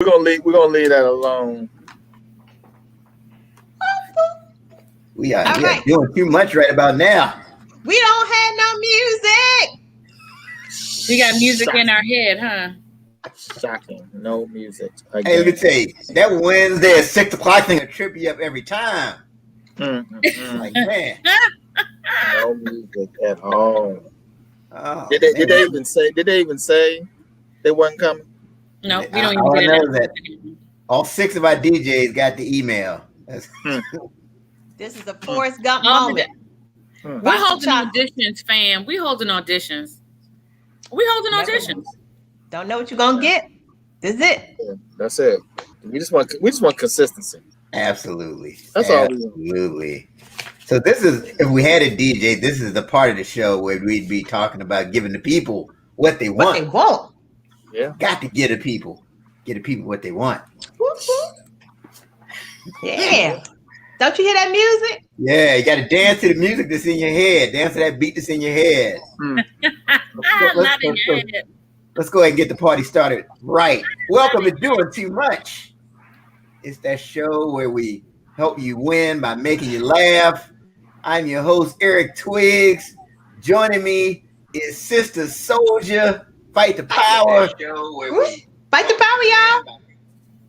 We're gonna leave that alone. We are doing too much right about now. We don't have no music. We got music in our head, huh? Shocking. No music. Again. Hey, let me tell you, that Wednesday at 6 o'clock thing will trip you up every time. Like, man. No music at all. Oh, did they even say they wasn't coming? No, we don't even get know that. All 6 of our DJs got the email. This is a Forrest Gump moment. We're holding auditions, fam. We holding auditions. Don't know what you're gonna get. This is it. Yeah, that's it. We just want consistency. Absolutely. That's all we want. Absolutely. So this is, if we had a DJ, this is the part of the show where we'd be talking about giving the people what they want. What they want. Yeah. Got to get the people what they want. Yeah. Don't you hear that music? Yeah, you got to dance to the music that's in your head. Dance to that beat that's in your head. Let's go ahead and get the party started right. Welcome to Doing Too Much. It's that show where we help you win by making you laugh. I'm your host, Eric Twiggs. Joining me is Sister Soldier. Fight the Power. Fight the power, y'all.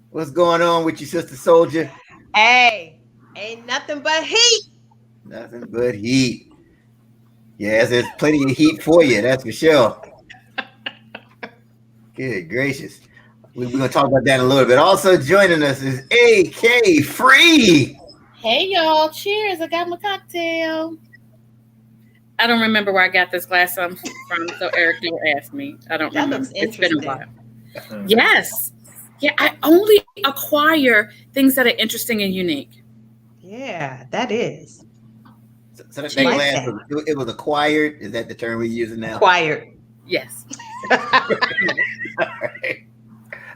What's going on with you, Sister Soldier? Hey. Ain't nothing but heat. Nothing but heat. Yes, there's plenty of heat for you, that's for sure. Good gracious. We're going to talk about that in a little bit. Also joining us is AK Free. Hey, y'all. Cheers. I got my cocktail. I don't remember where I got this glass from, so Eric never asked me. I don't remember. It's been a while. Yes. Yeah, I only acquire things that are interesting and unique. Yeah, that is. So that glass, it was acquired. Is that the term we're using now? Acquired. Yes. All right.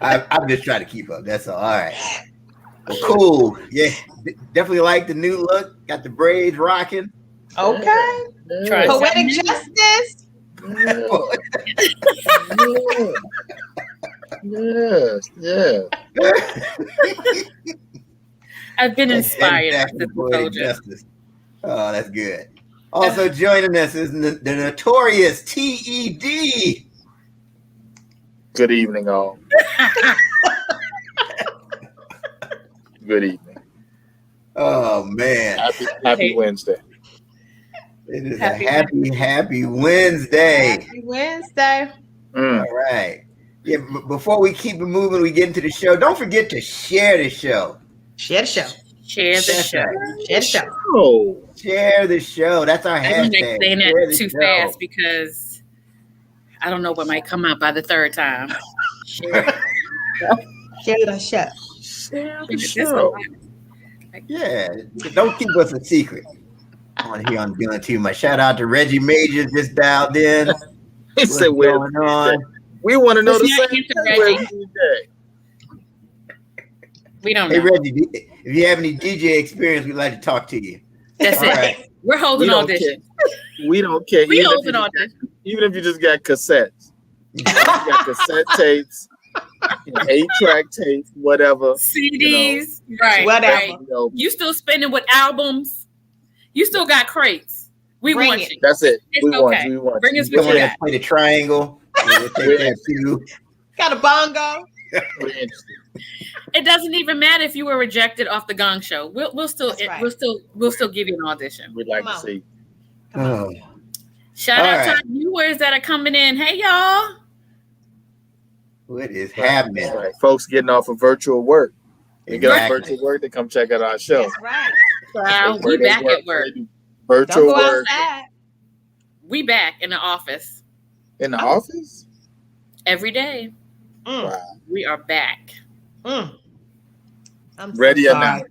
I'm just trying to keep up. That's all. All right. Well, cool. Yeah, definitely like the new look. Got the braids rocking. Okay. Yeah. Poetic justice. Yeah. I've been inspired. Justice. Oh, that's good. Also joining us is the notorious TED. Good evening, all. Good evening. Oh man! Happy Wednesday. It is a happy Wednesday. Happy Wednesday. All right. Yeah. Before we keep it moving, we get into the show. Don't forget to share the show. Share the show. Share the show. Share the show. Share the show. That's our hashtag. I'm not saying that too fast because I don't know what might come out by the third time. Share the show. Share the show. Yeah. Don't keep us a secret. On here on Doing Too Much. Shout out to Reggie Major just dialed in. He said, "What's going on? We want to know the same thing." We don't know. Hey, Reggie, if you have any DJ experience, we'd like to talk to you. That's it. Right. We're holding auditions. We don't care. We holding auditions. Even if you just got cassettes. You got cassette tapes, 8-track tapes, whatever. CDs. Right. Whatever. Right. You still spending with albums. You still got crates. We want you. That's it. It's okay. We want Bring us what you got. Play the triangle. Got a bongo. We're interested. It doesn't even matter if you were rejected off the Gong Show. We'll still give you an audition. We'd like to see. Shout out to our viewers that are coming in. Hey y'all. What is happening? Right. Folks getting off of virtual work. You get off virtual work, they come check out our show. That's right. Wow, we back at work. Virtual Don't go work. outside. We back in the office. In the office? Every day. Wow. We are back. I'm ready or not?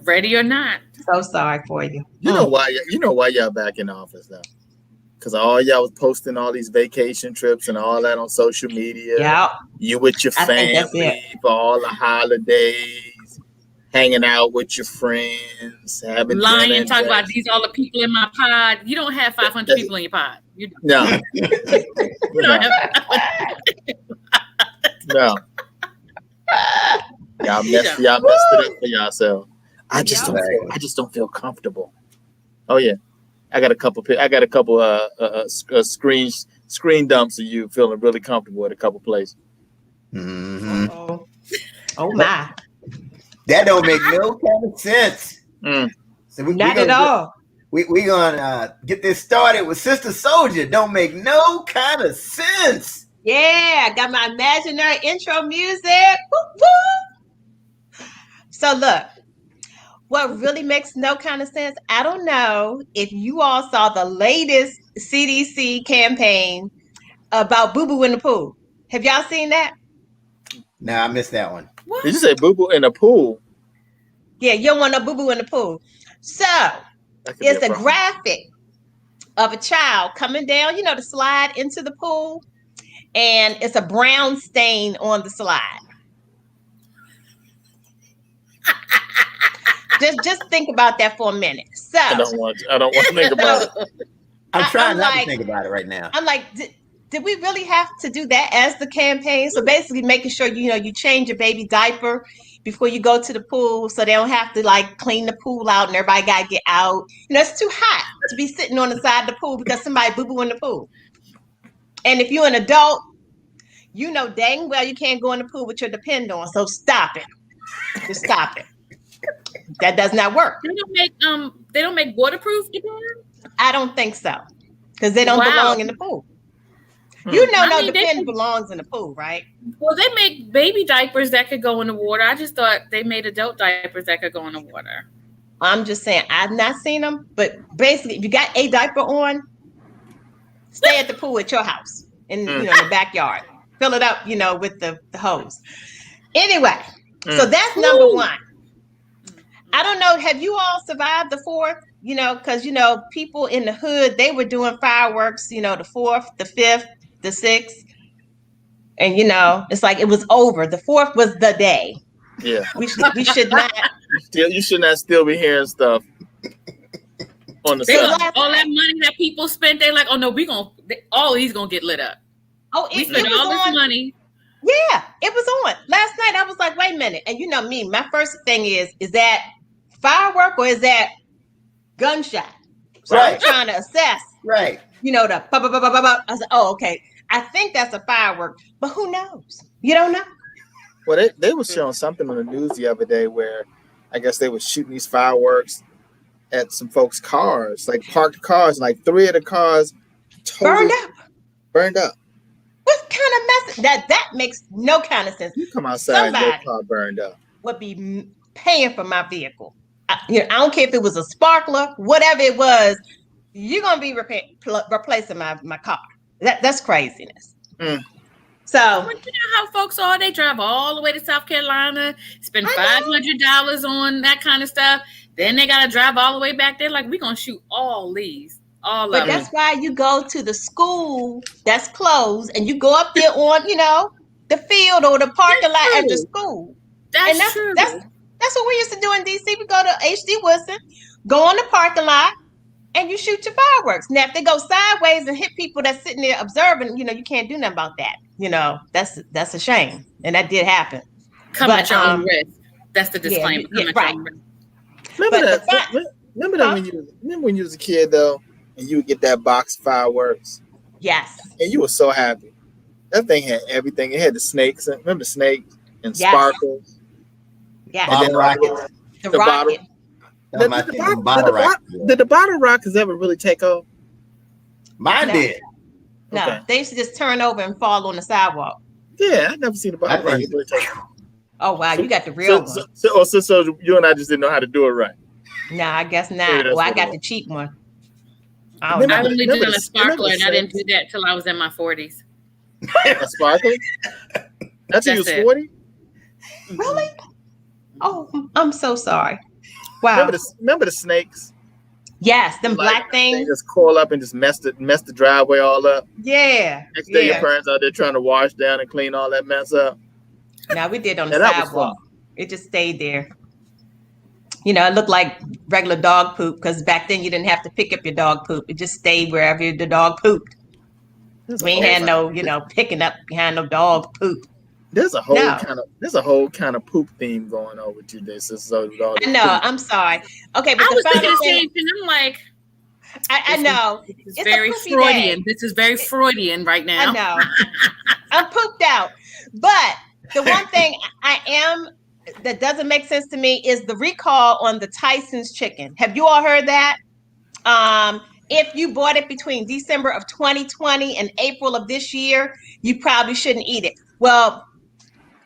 Ready or not? So sorry for you. You know why y'all back in the office now? Because all y'all was posting all these vacation trips and all that on social media. Yeah. You with your family for all the holidays. Hanging out with your friends, having lying, talking about these all the people in my pod. You don't have 500 people in your pod. You don't. No. You don't have 500 No. Y'all messed it up for yourself. I just don't feel comfortable. Oh yeah, I got a couple screen dumps of you feeling really comfortable at a couple places. Mm-hmm. Oh my, that don't make no kind of sense. So not at all. We're gonna get this started with Sister Soldier. Don't make no kind of sense. Yeah, I got my imaginary intro music. Woo, woo. So look, what really makes no kind of sense, I don't know if you all saw the latest CDC campaign about boo-boo in the pool. Have y'all seen that? No, I missed that one. What? Did you say boo-boo in the pool? Yeah, you don't want no boo-boo in the pool. So it's a graphic of a child coming down, the slide into the pool, and it's a brown stain on the slide. just think about that for a minute. So I don't want to think about it. I'm trying not to think about it right now. I'm like, did we really have to do that as the campaign? So basically making sure, you change your baby diaper before you go to the pool so they don't have to clean the pool out and everybody got to get out. It's too hot to be sitting on the side of the pool because somebody boo-boo in the pool. And if you're an adult, dang well you can't go in the pool with your depend on. So stop it. Just stop it. That does not work. They don't make waterproof depend? I don't think so. Because they don't belong in the pool. Depend belongs in the pool, right? Well, they make baby diapers that could go in the water. I just thought they made adult diapers that could go in the water. I'm just saying, I've not seen them, but basically, if you got a diaper on, stay at the pool at your house in the backyard. Fill it up, with the hose. Anyway, so that's number one. I don't know. Have you all survived the 4th? Because people in the hood, they were doing fireworks. The 4th, the 5th. The 6th, and it's like it was over. The 4th was the day. Yeah, we should not. You should not still be hearing stuff on the side. All that money that people spent, they're like, oh no, all these gonna get lit up. Oh, we spent all this money. Yeah, it was on last night. I was like, wait a minute, and me, my first thing is that firework or is that gunshot? So I'm trying to assess. Right. The I was like, oh, okay. I think that's a firework, but who knows? You don't know. Well, they were showing something on the news the other day where I guess they were shooting these fireworks at some folks' cars, parked cars, and 3 of the cars totally burned up. What kind of mess? That makes no kind of sense. You come outside and your car burned up. Would be paying for my vehicle. I don't care if it was a sparkler, whatever it was. You're gonna be replacing my car. That's craziness. So you know how folks are. They drive all the way to South Carolina, spend $500 on that kind of stuff. Then they gotta drive all the way back there. Like, we're gonna shoot all these. But that's why you go to the school that's closed and you go up there on, the field or the parking lot at the school. That's true. That's what we used to do in DC. We go to H.D. Wilson, go on the parking lot, and you shoot your fireworks. Now, if they go sideways and hit people that's sitting there observing, you can't do nothing about that. That's a shame. And that did happen. Come at your own risk. That's the disclaimer. Right. Remember when you was a kid, though, and you would get that box of fireworks? Yes. And you were so happy. That thing had everything. It had the snakes. Remember the snakes and sparkles? Yeah. And then rockets. The rocket. Did the bottle rockets ever really take off? Mine did. No, Okay. They used to just turn over and fall on the sidewalk. Yeah, I never seen the bottle rockets really take off. Oh wow, you got the real one. So you and I just didn't know how to do it right. No, I guess not. Well, I got the cheap one. I only did a sparkler, and I didn't do that till I was in my 40s. A sparkler? That's when you was 40? Really? Oh, I'm so sorry. Wow. Remember the snakes? Yes, them black things. They just coil up and just mess the driveway all up. Yeah. Next day your parents out there trying to wash down and clean all that mess up. No, we did on the sidewalk. It just stayed there. It looked like regular dog poop because back then you didn't have to pick up your dog poop. It just stayed wherever the dog pooped. We ain't had no, picking up behind no dog poop. There's a whole kind of poop theme going on with you this. So I know. I'm sorry. Okay, but I was thinking the the same thing. I'm like, I know. It's very Freudian. Day. This is very Freudian right now. I know. I'm pooped out. But the one thing that doesn't make sense to me is the recall on the Tyson's chicken. Have you all heard that? If you bought it between December of 2020 and April of this year, you probably shouldn't eat it. Well,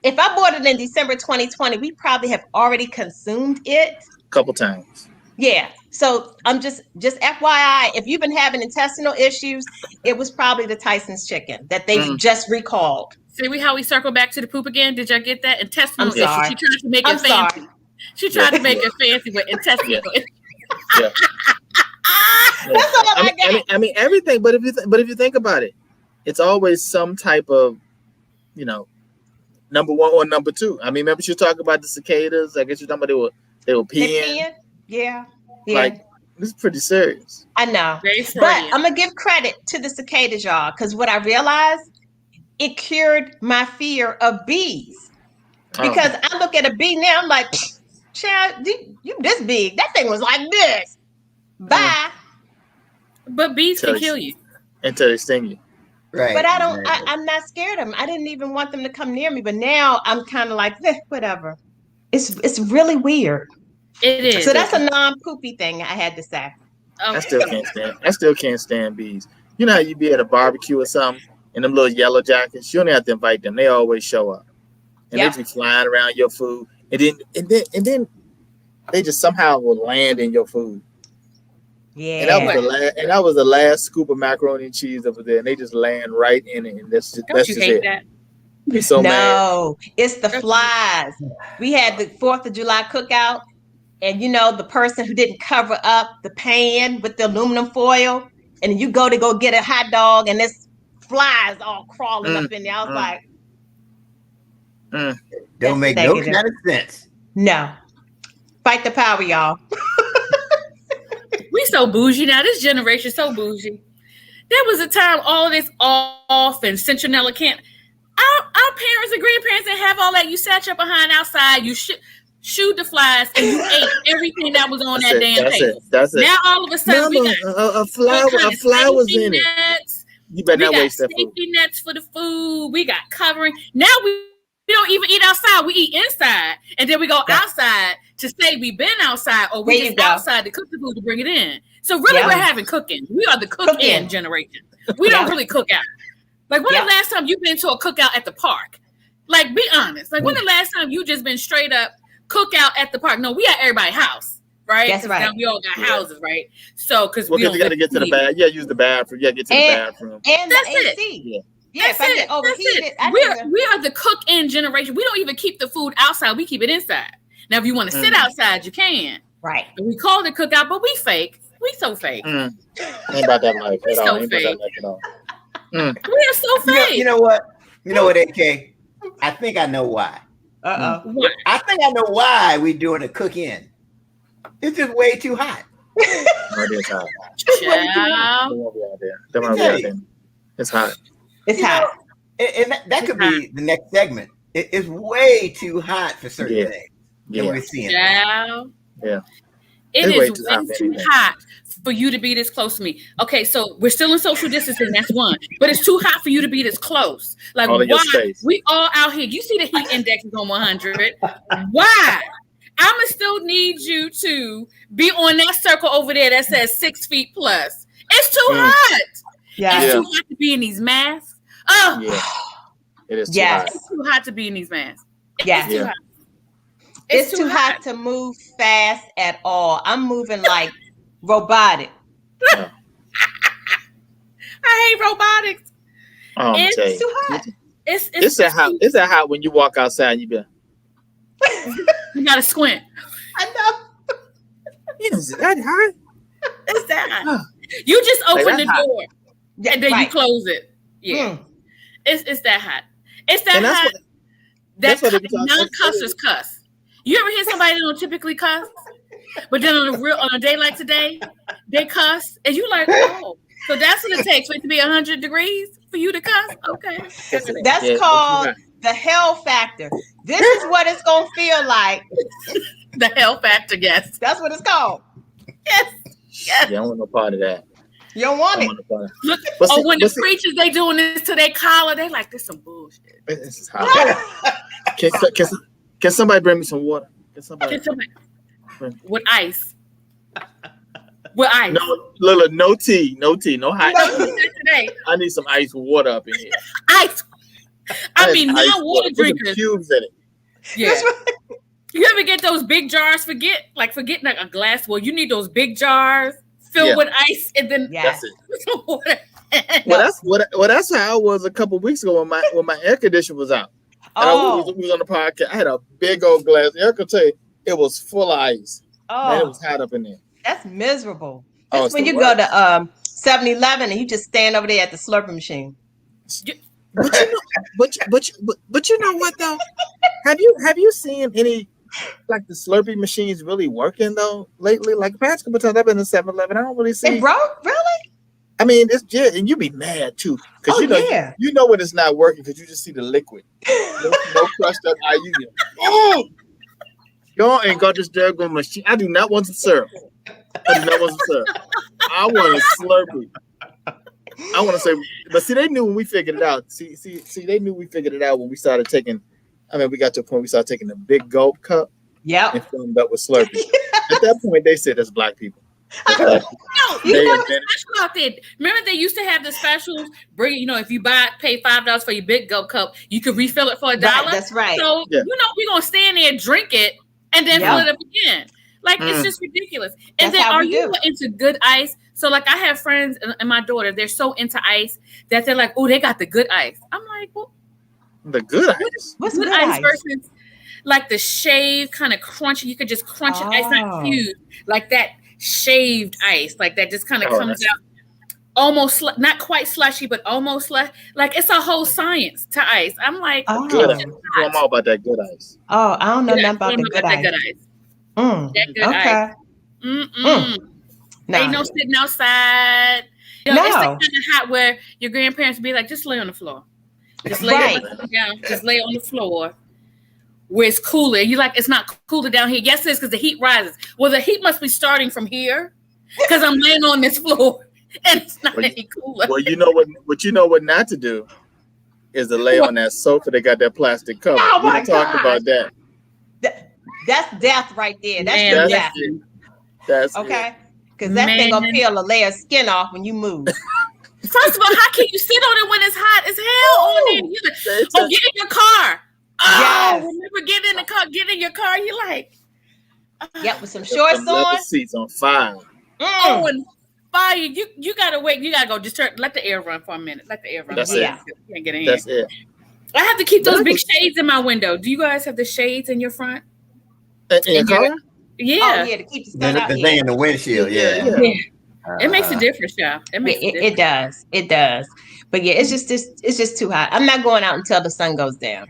if I bought it in December 2020, we probably have already consumed it a couple times. Yeah. So I'm just FYI, if you've been having intestinal issues, it was probably the Tyson's chicken that they just recalled. See how we circle back to the poop again? Did y'all get that? Intestinal issue. She tried to make it fancy. Sorry. She tried to make it fancy with intestinal issue. Yeah. That's all I got. I mean everything, but if you think about it, it's always some type of, number one or number two. I mean, remember you talking about the cicadas? I guess you're talking about they were peeing. Yeah. Like, this is pretty serious. I know. But I'm going to give credit to the cicadas, y'all, because what I realized, it cured my fear of bees. Because I look at a bee now, I'm like, child, you this big. That thing was like this. Bye. But bees can kill you. Until they sting you. Right. But I'm not scared of them. I didn't even want them to come near me. But now I'm kind of like, whatever. It's really weird. It is. So that's a non-poopy thing I had to say. Okay. I still can't stand bees. You know how you be at a barbecue or something, and them little yellow jackets, you don't have to invite them. They always show up. And they be flying around your food. And then they just somehow will land in your food. Yeah. And that was the last scoop of macaroni and cheese over there. And they just land right in it. And that's just it. That? Be so mad. It's the flies. We had the 4th of July cookout. And the person who didn't cover up the pan with the aluminum foil, and you go to get a hot dog, and there's flies all crawling up in there. I was like, don't make no kind of sense. No, fight the power, y'all. We so bougie now. This generation so bougie. There was a time all of this off and Centronella can't. Our parents and grandparents didn't have all that. You sat your behind outside. You shooed the flies and you ate everything that was on that damn paper. That's it. Now all of a sudden we got a fly was in it. You better not waste that food. Safety nets for the food. We got covering. Now we don't even eat outside. We eat inside, and then we go outside to say we've been outside, or we just outside to cook the food to bring it in. So really, we're having cooking. We are the cook-in generation. We don't really cook out. Like when the last time you've been to a cookout at the park? Like, be honest. Like when the last time you just been straight up cookout at the park? No, we at everybody's house, right? That's right. Now we all got houses, right? So because we got to get to the bathroom. Yeah, use the bathroom. Yeah, get to the bathroom. And that's it. Yeah. Yes, that's it. We are the cook-in generation. We don't even keep the food outside. We keep it inside. Now, if you want to sit outside, you can. Right. And we call it cookout, but we fake. We so fake. Ain't about that life at all. Ain't fake. about that life at all. We are so fake. You know what, AK? I think I know why. What? I think I know why we're doing a cook-in. It's just way too hot. It's hot. It's hot. It's hot. And that could be the next segment. It's way too hot for certain things. Yeah. We're seeing. Yeah. It is way too hot for you to be this close to me. Okay, so we're still in social distancing. That's one. But it's too hot for you to be this close. Like, why? We all out here. You see the heat index is on 100. Why? I'ma still need you to be on that circle over there that says 6 feet plus. It's too hot. Yeah. It's too hot to be in these masks. Oh, yeah. It is too hot. It's too hot to be in these masks. It's too hot. It's too hot to move fast at all. I'm moving like robotic. Yeah. I hate robotics. It's too hot. It's that hot when you walk outside and you be you gotta squint. I know. Is that hot? It's that hot. You just open the door and then you close it. Yeah. It's that hot. It's that hot. That non-cussers cuss. You ever hear somebody that don't typically cuss, but then on a day like today, they cuss, and you like, oh, so that's what it takes for it to be 100 degrees for you to cuss? Okay, that's called The hell factor. This is what it's gonna feel like. The hell factor, yes. That's what it's called. Yes. Yeah, I don't want no part of that. You don't want it. Look, when the preachers they doing this to their collar, they like this some bullshit. This is hot. Can somebody bring me some water? Can somebody with ice? With ice. No, Lila, no tea, no hot. Today. I need some ice with water up in here. Ice. I mean, not water drinkers. Put some cubes in it. Yeah. You ever get those big jars? Forgetting like a glass. Well, you need those big jars filled with ice, and then that's it. Well, that's how I was a couple weeks ago when my air conditioner was out. And we was on the podcast. I had a big old glass. Eric will tell you, it was full of ice. Oh, man, it was hot up in there. That's miserable. That's when you go to 7-Eleven and you just stand over there at the slurping machine. But you know what though? Have you seen any like the Slurpee machines really working though lately? Like the past couple times I've been to 7-Eleven, I don't really see. It broke, really? I mean, it's and you be mad too because you know when it's not working because you just see the liquid, no crushed up ice. Y'all ain't got this daggone machine. I do not want to serve. I want a Slurpee. I want to say, but see, they knew when we figured it out. See, they knew we figured it out when we started taking. I mean, we got to a point we started taking the big gulp cup. Yeah. And filling up with Slurpee. At that point, they said that's black people. No, you know what's special out there? Remember they used to have the specials. If you pay $5 for your big gulp cup, you could refill it for $1. Right, that's right. So we're gonna stand there, drink it, and then fill it up again. Like it's just ridiculous. And then are you into good ice? So like I have friends and my daughter, they're so into ice that they're like, oh, they got the good ice. I'm like, well, the good ice. What's good ice versus like the shaved kind of crunchy? You could just crunch it. Ice not fused like that shaved ice, like that just kind of comes out almost not quite slushy, but almost like it's a whole science to ice. I'm like, good ice. I'm all about that good ice. Oh, I don't know nothing about the good ice. That good ice. Ain't no sitting outside. It's the kind of hot where your grandparents be like, just lay on the floor. Just lay down. Just lay on the floor where it's cooler. You like, it's not cooler down here. Yes, it is because the heat rises. Well, the heat must be starting from here because I'm laying on this floor and it's not any cooler. Well, you know what not to do is to lay on that sofa that got that plastic cover. We talked about that. That's death right there. That's death. That's okay. Because that thing gonna peel a layer of skin off when you move. First of all, how can you sit on it when it's hot as hell on it? Get in your car. Remember get in the car, get in your car. You like, with some shorts on. Seats on fire. Oh, and fire. You gotta wait. You gotta go. Just let the air run for a minute. Let the air run. That's it. You can't get in. That's it. I have to keep those big shades in my window. Do you guys have the shades in your front? In your car? Yeah. To keep the sun out. The thing in the windshield. Yeah. It makes a difference, y'all. It does. It does. But yeah, it's just too hot. I'm not going out until the sun goes down.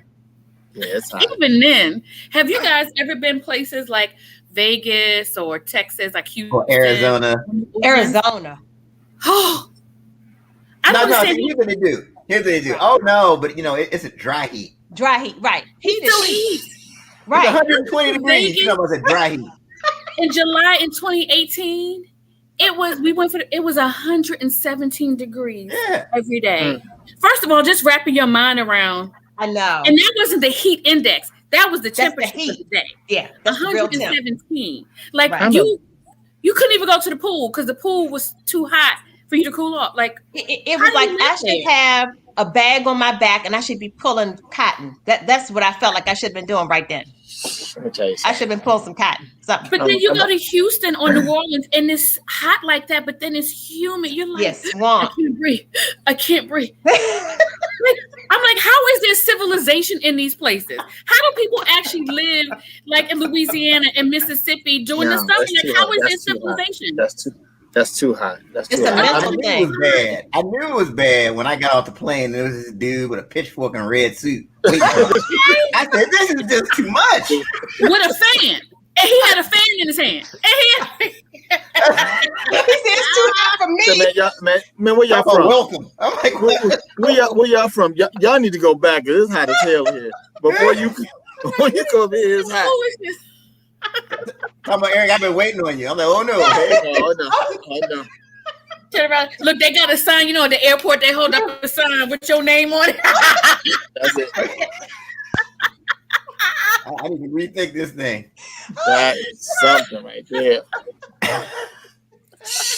Yeah, it's hot. Even then, have you guys ever been places like Vegas or Texas, like Houston, or Arizona? Oh, here's what they do. Oh no, but it's a dry heat. Dry heat, right? Heat is heat. Right. It's 120 degrees. You know what's a dry heat? In July in 2018, it was 117 degrees every day. First of all, just wrapping your mind around. I know. And that wasn't the heat index. That was the temperature of the day. Yeah. 117. Like you couldn't even go to the pool because the pool was too hot for you to cool off. Like it was like I should have a bag on my back and I should be pulling cotton. That's what I felt like I should have been doing right then. I should have been pulling some cotton. Something. But then you go to Houston or New Orleans and it's hot like that, but then it's humid. You're like, swamp. I can't breathe. I'm like, how is there civilization in these places? How do people actually live like in Louisiana and Mississippi during the summer? Like, how is there civilization? That's too hot. That's too hot. I knew it was bad. I knew it was bad when I got off the plane. There was this dude with a pitchfork and a red suit. I said, this is just too much. With a fan. And he had a fan in his hand. it's too hot for me. So, man, where y'all from? Welcome. I'm like, where y'all from? Y'all need to go back. It's hot as hell here. Before you come here, it's hot. I'm like, Eric, I've been waiting on you. I'm like, oh no. Hey. Oh no. Turn around. Look, they got a sign, at the airport, they hold up a sign with your name on it. That's it. I need to rethink this thing. That is something right there.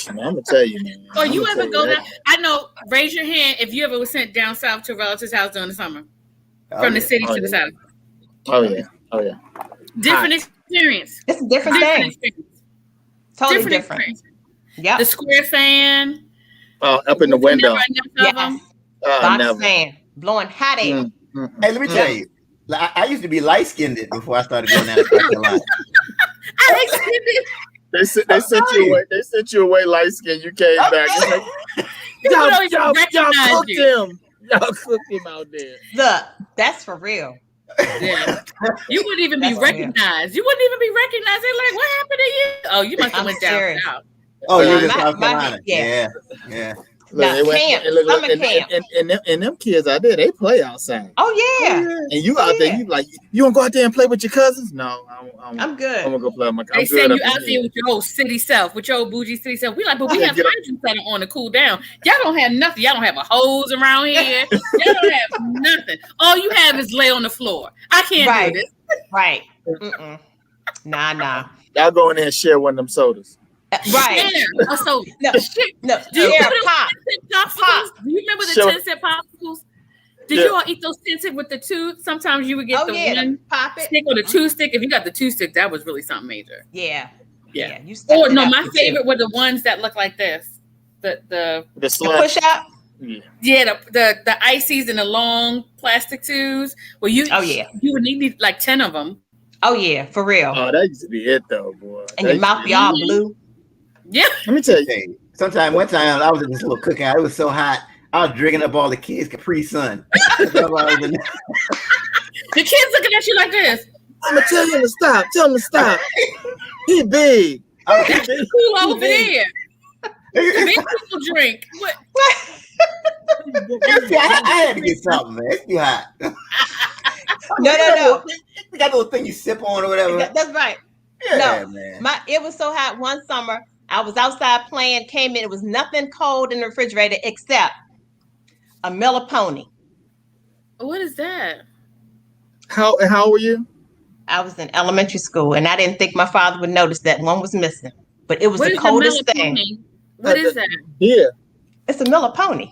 Man, I'm gonna tell you, man. Or you ever go down? I know. Raise your hand if you ever was sent down south to a relative's house during the summer, from the city to the south. Oh yeah. Different experience. It's a different thing. Experience. Totally different. Yeah. The square fan. Oh, up in the window. Yes. Box fan blowing hot air. Hey, let me tell you. I used to be light-skinned before I started going down to South Carolina. They sent you away. They sent you away light skin. You came back. Like, y'all cooked him. Y'all cooked him out there. Look, that's for real. Yeah. You wouldn't even be recognized. You wouldn't even be recognized. They're like, what happened to you? Oh, you must have went down south. Oh, you're in South Carolina. Yeah. Look, and them kids out there, they play outside. Oh yeah. And you out there, you like, you want to go out there and play with your cousins? No, I'm good. I'm gonna go play with my cousins. They send you out there with your old city self, with your old bougie city self. We like, but we have hydrogen center on to cool down. Y'all don't have nothing. Y'all don't have a hose around here. Y'all don't have nothing. All you have is lay on the floor. I can't do this. Right. Nah. Y'all go in there and share one of them sodas. Right. No. No. Do you remember the 10-cent popsicles? Did you all eat those 10-cent with the two? Sometimes you would get one pop it stick or the two stick. If you got the two stick, that was really something major. Yeah. You my favorite were the ones that look like this. The push out. Yeah, the ices and the long plastic tubes. Well, you would need like 10 of them. Oh yeah, for real. Oh, that used to be it though, boy. And your mouth be all blue. Yeah. Let me tell you. One time I was in this little cookout. It was so hot. I was drinking up all the kids' Capri Sun. The kids looking at you like this. I'm gonna tell him to stop. Tell him to stop. He big. Cool over there. Big people drink. What? I had to get something, man. It's too hot. No. That little thing you sip on or whatever. That's right. Yeah, man. It was so hot one summer. I was outside playing, came in. It was nothing cold in the refrigerator except a Miller Pony. What is that? How were you? I was in elementary school, and I didn't think my father would notice that one was missing. But it was the coldest thing. Pony? What is that? Yeah. It's a Miller Pony.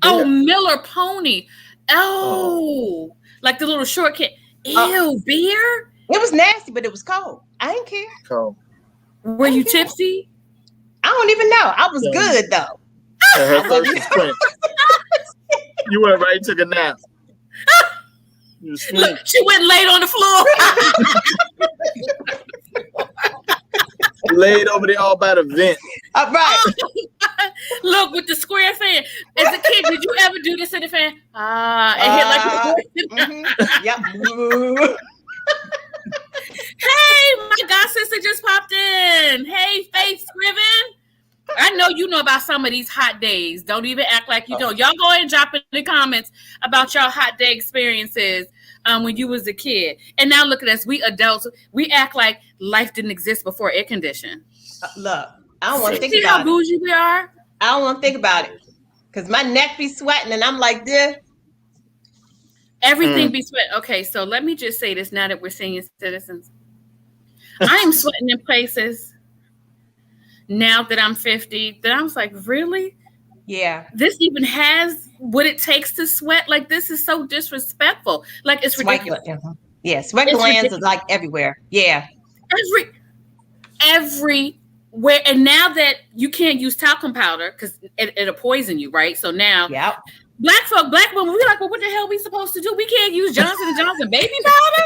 Oh, Miller Pony. Oh, like the little short kid. Ew, beer? It was nasty, but it was cold. I didn't care. Cold. Were you tipsy? I don't even know. I was good though. Her thirst was quenched. You went right and took a nap. You was asleep. Look, she went and laid on the floor. Laid over there all by the vent. Right. Look, with the square fan. As a kid, did you ever do this in the fan? And hit like Yep. Hey, my god sister just popped in. Hey, Faith Scriven. I know you know about some of these hot days. Don't even act like you don't. Y'all go ahead and drop in the comments about y'all hot day experiences when you was a kid. And now look at us. We adults, we act like life didn't exist before air conditioning. Look, I don't want to think See about how bougie we are? I don't want to think about it. Because my neck be sweating and I'm like this. Everything be sweat. Okay, so let me just say this now that we're senior citizens. I am sweating in places now that I'm 50 that I was like, really? Yeah. This even has what it takes to sweat? Like, this is so disrespectful. Like, it's ridiculous. Yeah, sweat glands is like everywhere. Yeah. Everywhere. And now that you can't use talcum powder because it'll poison you, right? So now black women, we're like, well, what the hell are we supposed to do? We can't use Johnson & Johnson baby powder?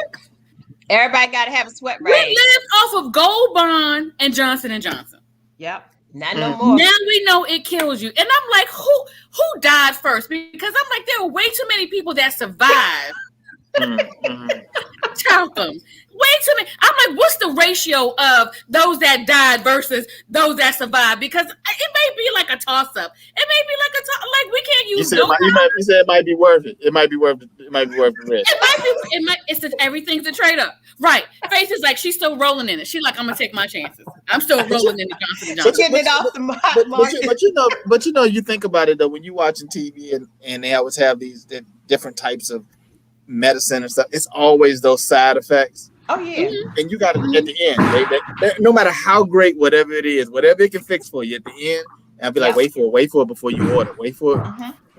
Everybody got to have a sweat rag. We live off of Gold Bond and Johnson & Johnson. Yep. Not no more. Now we know it kills you. And I'm like, who died first? Because I'm like, there were way too many people that survived talcum. Way too many. I'm like, what's the ratio of those that died versus those that survived? Because it may be like a toss up. It may be like like we can't use. You said it might be worth it. It might be worth the risk. It might. It's just everything's a trade up, right? Faith is like she's still rolling in it. She's like, I'm gonna take my chances. I'm still rolling in the Johnson & Johnson. Getting it off the market. But you think about it though when you're watching TV and they always have these different types of medicine and stuff. It's always those side effects. Oh yeah, and you got it at the end. They, no matter how great whatever it is, whatever it can fix for you at the end, and I'll be like, wait for it before you order. Wait for it.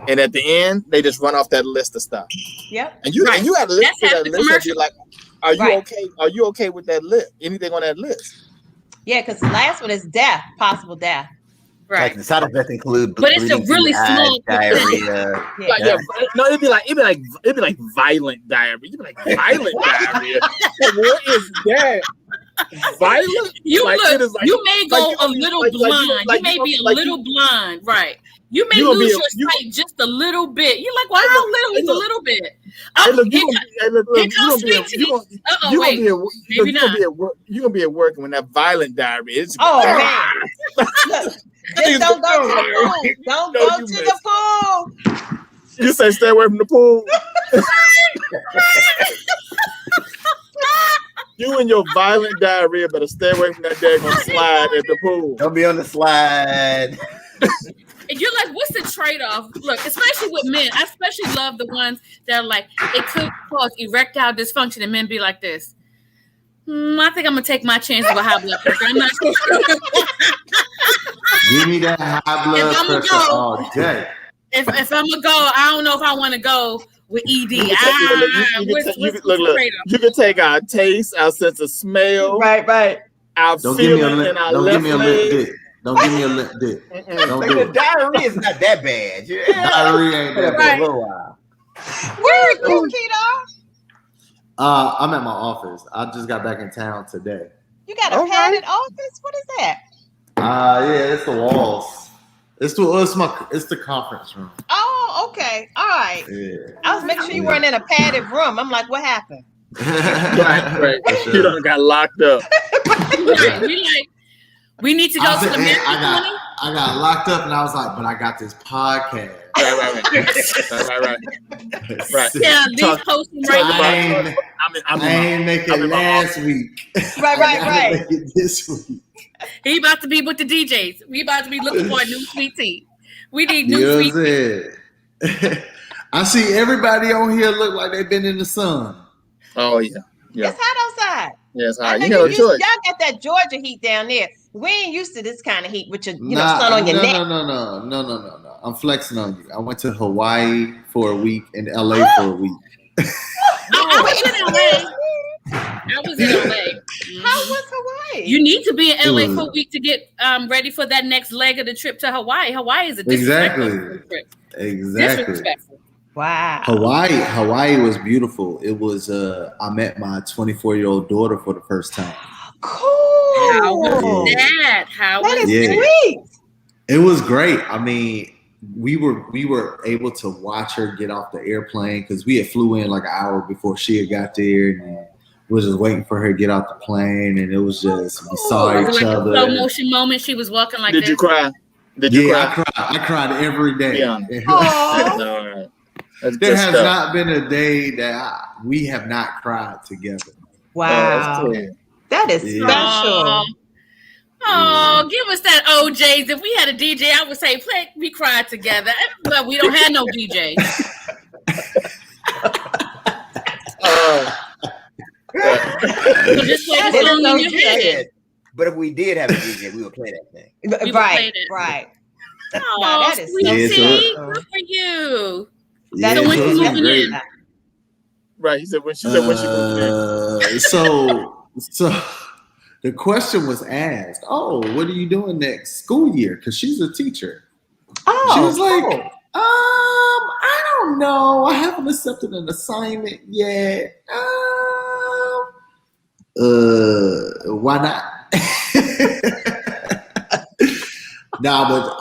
And at the end, they just run off that list of stuff. Yep. And you got to listen to that list and be like, are you okay? Are you okay with that list? Anything on that list? Yeah, because the last one is death, possible death. Right. Like the side effects include, but it's a really small diarrhea. No, it'd be like violent diarrhea. You'd be like violent diarrhea. What is that? Violent? You may go a little blind. You may be a little blind, right? You may lose your sight just a little bit. You're like, well, how little is a little bit? You're gonna be at work when that violent diarrhea is. Oh man! Just don't go to the pool. Don't go to the pool. You say stay away from the pool. You and your violent diarrhea better stay away from that daggone slide at the pool. Don't be on the slide. And you're like, what's the trade-off? Look, especially with men, I especially love the ones that are like, it could cause erectile dysfunction, and men be like this. I think I'm gonna take my chances with high blood pressure. I'm not sure. Give me that high blood pressure all day. If I'm gonna go, I don't know if I want to go with ED. You can take our taste, our sense of smell, right, our feeling, and our left leg. Don't give me a lip dick. Don't do it. Diarrhea is not that bad. Diarrhea ain't that bad. Where are you, Keto? I'm at my office. I just got back in town today. You got a padded office? What is that? Yeah, it's the walls. It's the conference room. Oh, okay. All right. Yeah. I was making sure you weren't in a padded room. I'm like, what happened? Right. You done got locked up. We need to go to the American I got locked up and I was like, but I got this podcast. Right. Yeah, these posting right I ain't make it last week. Right. Make it this week. He about to be with the DJs. We about to be looking for a new sweet tea. We need new sweet tea. I see everybody on here look like they've been in the sun. Oh yeah. It's hot outside. Yeah, it's hot. Y'all got that Georgia heat down there. We ain't used to this kind of heat with your sun on your neck. No. I'm flexing on you. I went to Hawaii for a week and LA for a week. I was in LA. How was Hawaii? You need to be in LA for a week to get ready for that next leg of the trip to Hawaii. Hawaii is a disrespectful trip. Exactly. Disrespectful. Wow. Hawaii was beautiful. It was I met my 24-year-old daughter for the first time. Cool. How was that? That is sweet. It was great. I mean, we were able to watch her get off the airplane because we had flew in like an hour before she had got there, and we was just waiting for her to get off the plane, and it was just we saw each other. A slow motion moment. She was walking like Did this. you cry? Did you cry? I cried every day. Yeah. There has not been a day that we have not cried together. Wow. That is special. Oh, give us that OJs. If we had a DJ, I would say, play, we cried together. But we don't have no DJ. Just play the song in your head. But if we did have a DJ, we would play that thing. Right. Oh, that is sweet. Good for you. Yeah, so when you moving in? Right. He said when she moved in. So the question was asked, what are you doing next school year? Because she's a teacher. She was like, I don't know. I haven't accepted an assignment yet. Why not?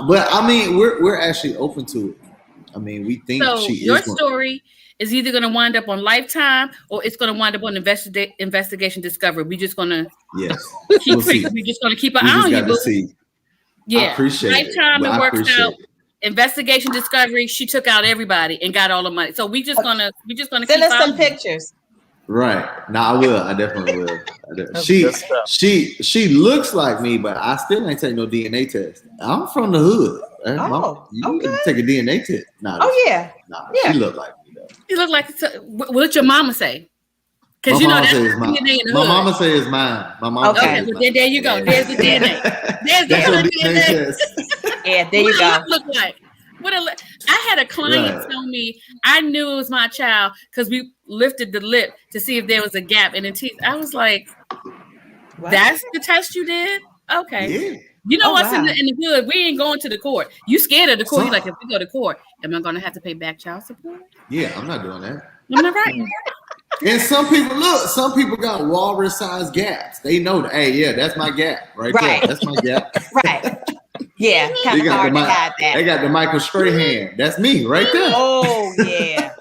But I mean, we're actually open to it. I mean, we think so she your is story is either going to wind up on Lifetime or it's going to wind up on Investigation Discovery. We're just going to we're just going to keep an eye on you. To see. Yeah, I appreciate Lifetime it. it works out. Investigation Discovery, she took out everybody and got all the money. So we just gonna send us some pictures. Right. No, I will. I definitely will. She looks like me, but I still ain't take no DNA test. I'm from the hood. You can take a DNA test. She look like me though. You look like what did your mama say? Because you know that's DNA in the hood. My mama say it's mine. My mama. Okay, well, there you go. There's the DNA. There's the DNA test. Yeah, there you go. Look like I had a client tell me I knew it was my child because we lifted the lip to see if there was a gap in the teeth. I was like, "That's the test you did? Okay." Yeah. You know what's in the hood? We ain't going to the court. You scared of the court? You like, if we go to court, am I going to have to pay back child support? Yeah, I'm not doing that. I'm not right. And some people got walrus-sized gaps. They know that. Hey, yeah, that's my gap right there. That's my gap. Right. Yeah, kind of hard to hide that. They got the Michael Strahan. That's me right there. Oh yeah.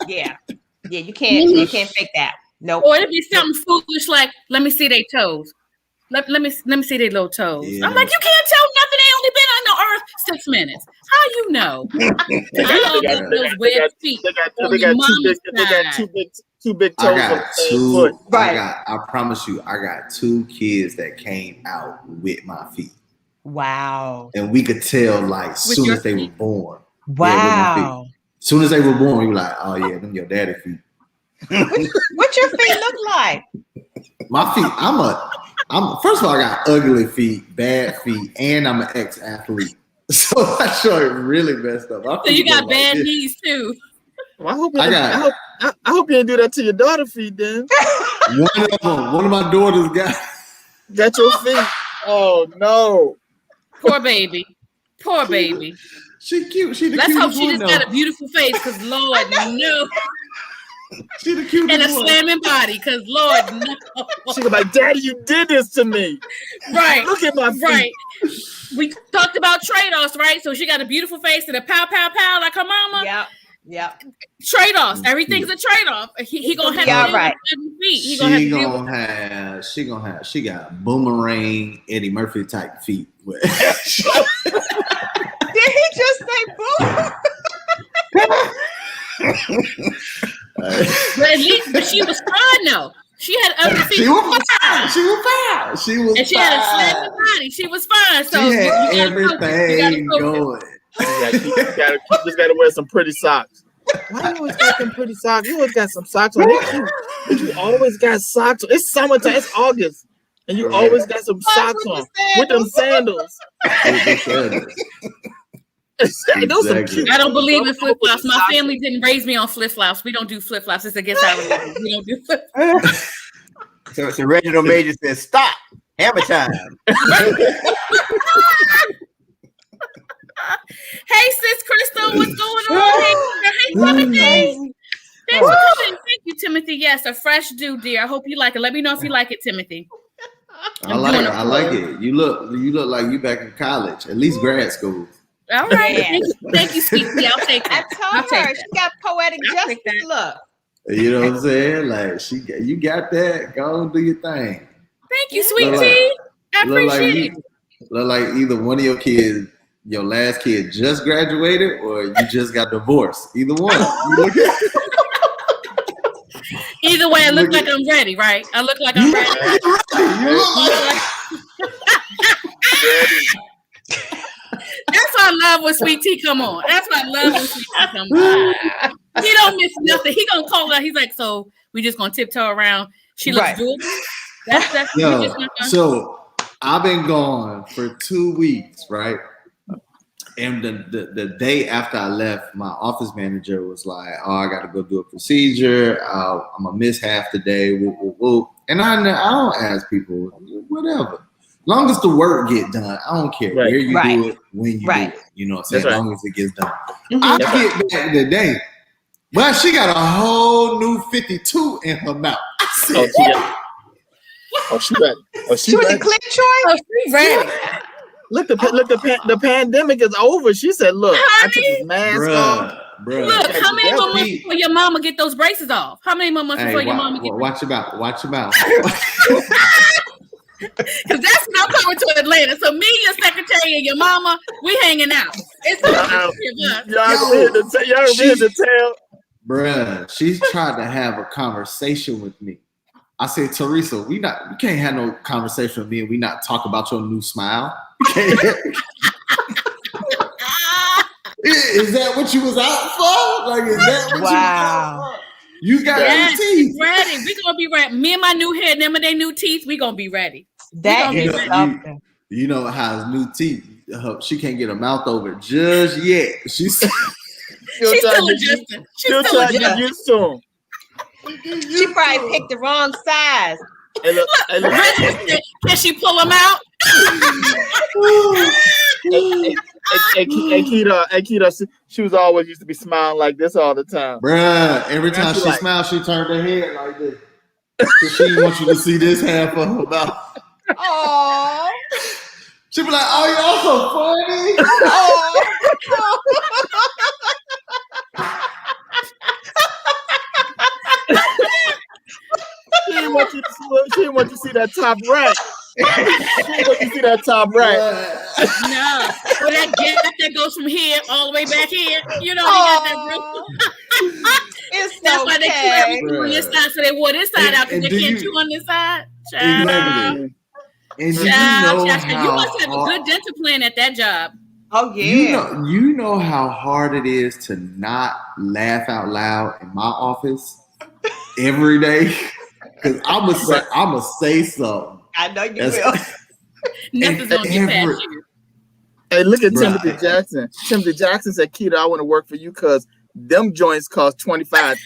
You can't fake that. Nope. Or it'd be something foolish like, let me see their toes. Let me see their little toes. Yeah. I'm like, you can't tell nothing. They only been on the earth 6 minutes. How you know? They got two big toes. I promise you, I got 2 kids that came out with my feet. Wow. And we could tell like soon as they were born. Wow. As soon as they were born, we were like, oh yeah, them your daddy feet. What your feet look like? My feet, I'm first of all, I got ugly feet, bad feet, and I'm an ex-athlete. So I sure really messed up. So you got bad knees too. Well, I hope you didn't do that to your daughter feet then. One of my daughters got your feet. Oh no. Poor baby. She cute. Let's hope she just got a beautiful face, because Lord no. She the cutest and a slamming body, because Lord no. She was like, Daddy, you did this to me. Right. Look at my feet. Right. We talked about trade-offs, right? So she got a beautiful face and a pow like her mama. Yeah. Trade-offs. Everything's a trade-off. He gonna have to right. She got boomerang Eddie Murphy type feet. Did he just say boom? But she was fine though. She had other feet. She was fine. And she had a slamming body. She was fine. So she had everything going. You just gotta wear some pretty socks. Why you always got some pretty socks? You always got some socks on. You always got socks on. It's summertime. It's August. And you always got some socks on with them sandals. Exactly. I don't believe in flip-flops. My family didn't raise me on flip-flops. We don't do flip-flops. It's against our religion. We don't do flip-flops. So Reginald Major says, stop. Hammer time. Hey, sis Crystal, what's going on? Hey, Timothy. Thanks for coming. Thank you, Timothy. Yes, a fresh dew, dear. I hope you like it. Let me know if you like it, Timothy. I like it. You look like you back in college, at least grad school. All right. Yeah. Thank you, sweetie. I'll take that. I told her she got poetic justice look. You know what I'm saying? Like you got that. Go and do your thing. Thank you, sweetie. I appreciate it. Look like either one of your kids, your last kid just graduated, or you just got divorced. Either one. Either way, I look like I'm ready, right? I look like I'm ready. That's why I love when Sweet Tea come on. That's why I love when Sweet Tea come on. He don't miss nothing. He gonna call her. He's like, so we just gonna tiptoe around. She looks good. That's so I've been gone for 2 weeks, right? And the day after I left, my office manager was like, "Oh, I got to go do a procedure. I'm gonna miss half the day." And I don't ask people, whatever. Long as the work get done, I don't care where you do it, when you do it. You know what I'm saying? As long as it gets done. I get back today, but she got a whole new 52 in her mouth. She ready. She was a clip choice. She ready. Look, the pandemic is over. She said, "Look, I took this mask off. Bro. Look, how many more months before your mama get those braces off? How many more months before your mama get? Watch your mouth. Watch your mouth. Because that's when I'm coming to Atlanta. So me, your secretary, and your mama, we hanging out. It's y'all ready to tell? Bruh, she's tried to have a conversation with me. I said, Teresa, we can't have no conversation with me and we not talk about your new smile. Is that what you was out for? Like, is that what you was out for? You got new teeth. Ready. We gonna be ready. Me and my new hair, them and their new teeth, we gonna be ready. That is something. You know how his new teeth, she can't get her mouth over just yet. She's still adjusting. She'll try to get used to him. She probably picked the wrong size. Can she pull them out? Keita, she was always used to be smiling like this all the time. Bruh, every time she smiled, she turned her head like this. Because she didn't want you to see this half of her mouth. Aww. She'd be like, oh, y'all so funny. She didn't want you to see that top right. She didn't want you to see that top right. No. Or that gap that goes from here all the way back here. You know, they got that real. It's That's why they keep everything on this side, so they wore this side out because they can't chew on this side. Exactly. And you must have a good dental plan at that job. Oh yeah. You know how hard it is to not laugh out loud in my office every day. Because I'ma say something. I know you will. Nothing's gonna get past you. Hey, look at Timothy Jackson. Timothy Jackson said, Keita, I want to work for you because them joints cost $25,000.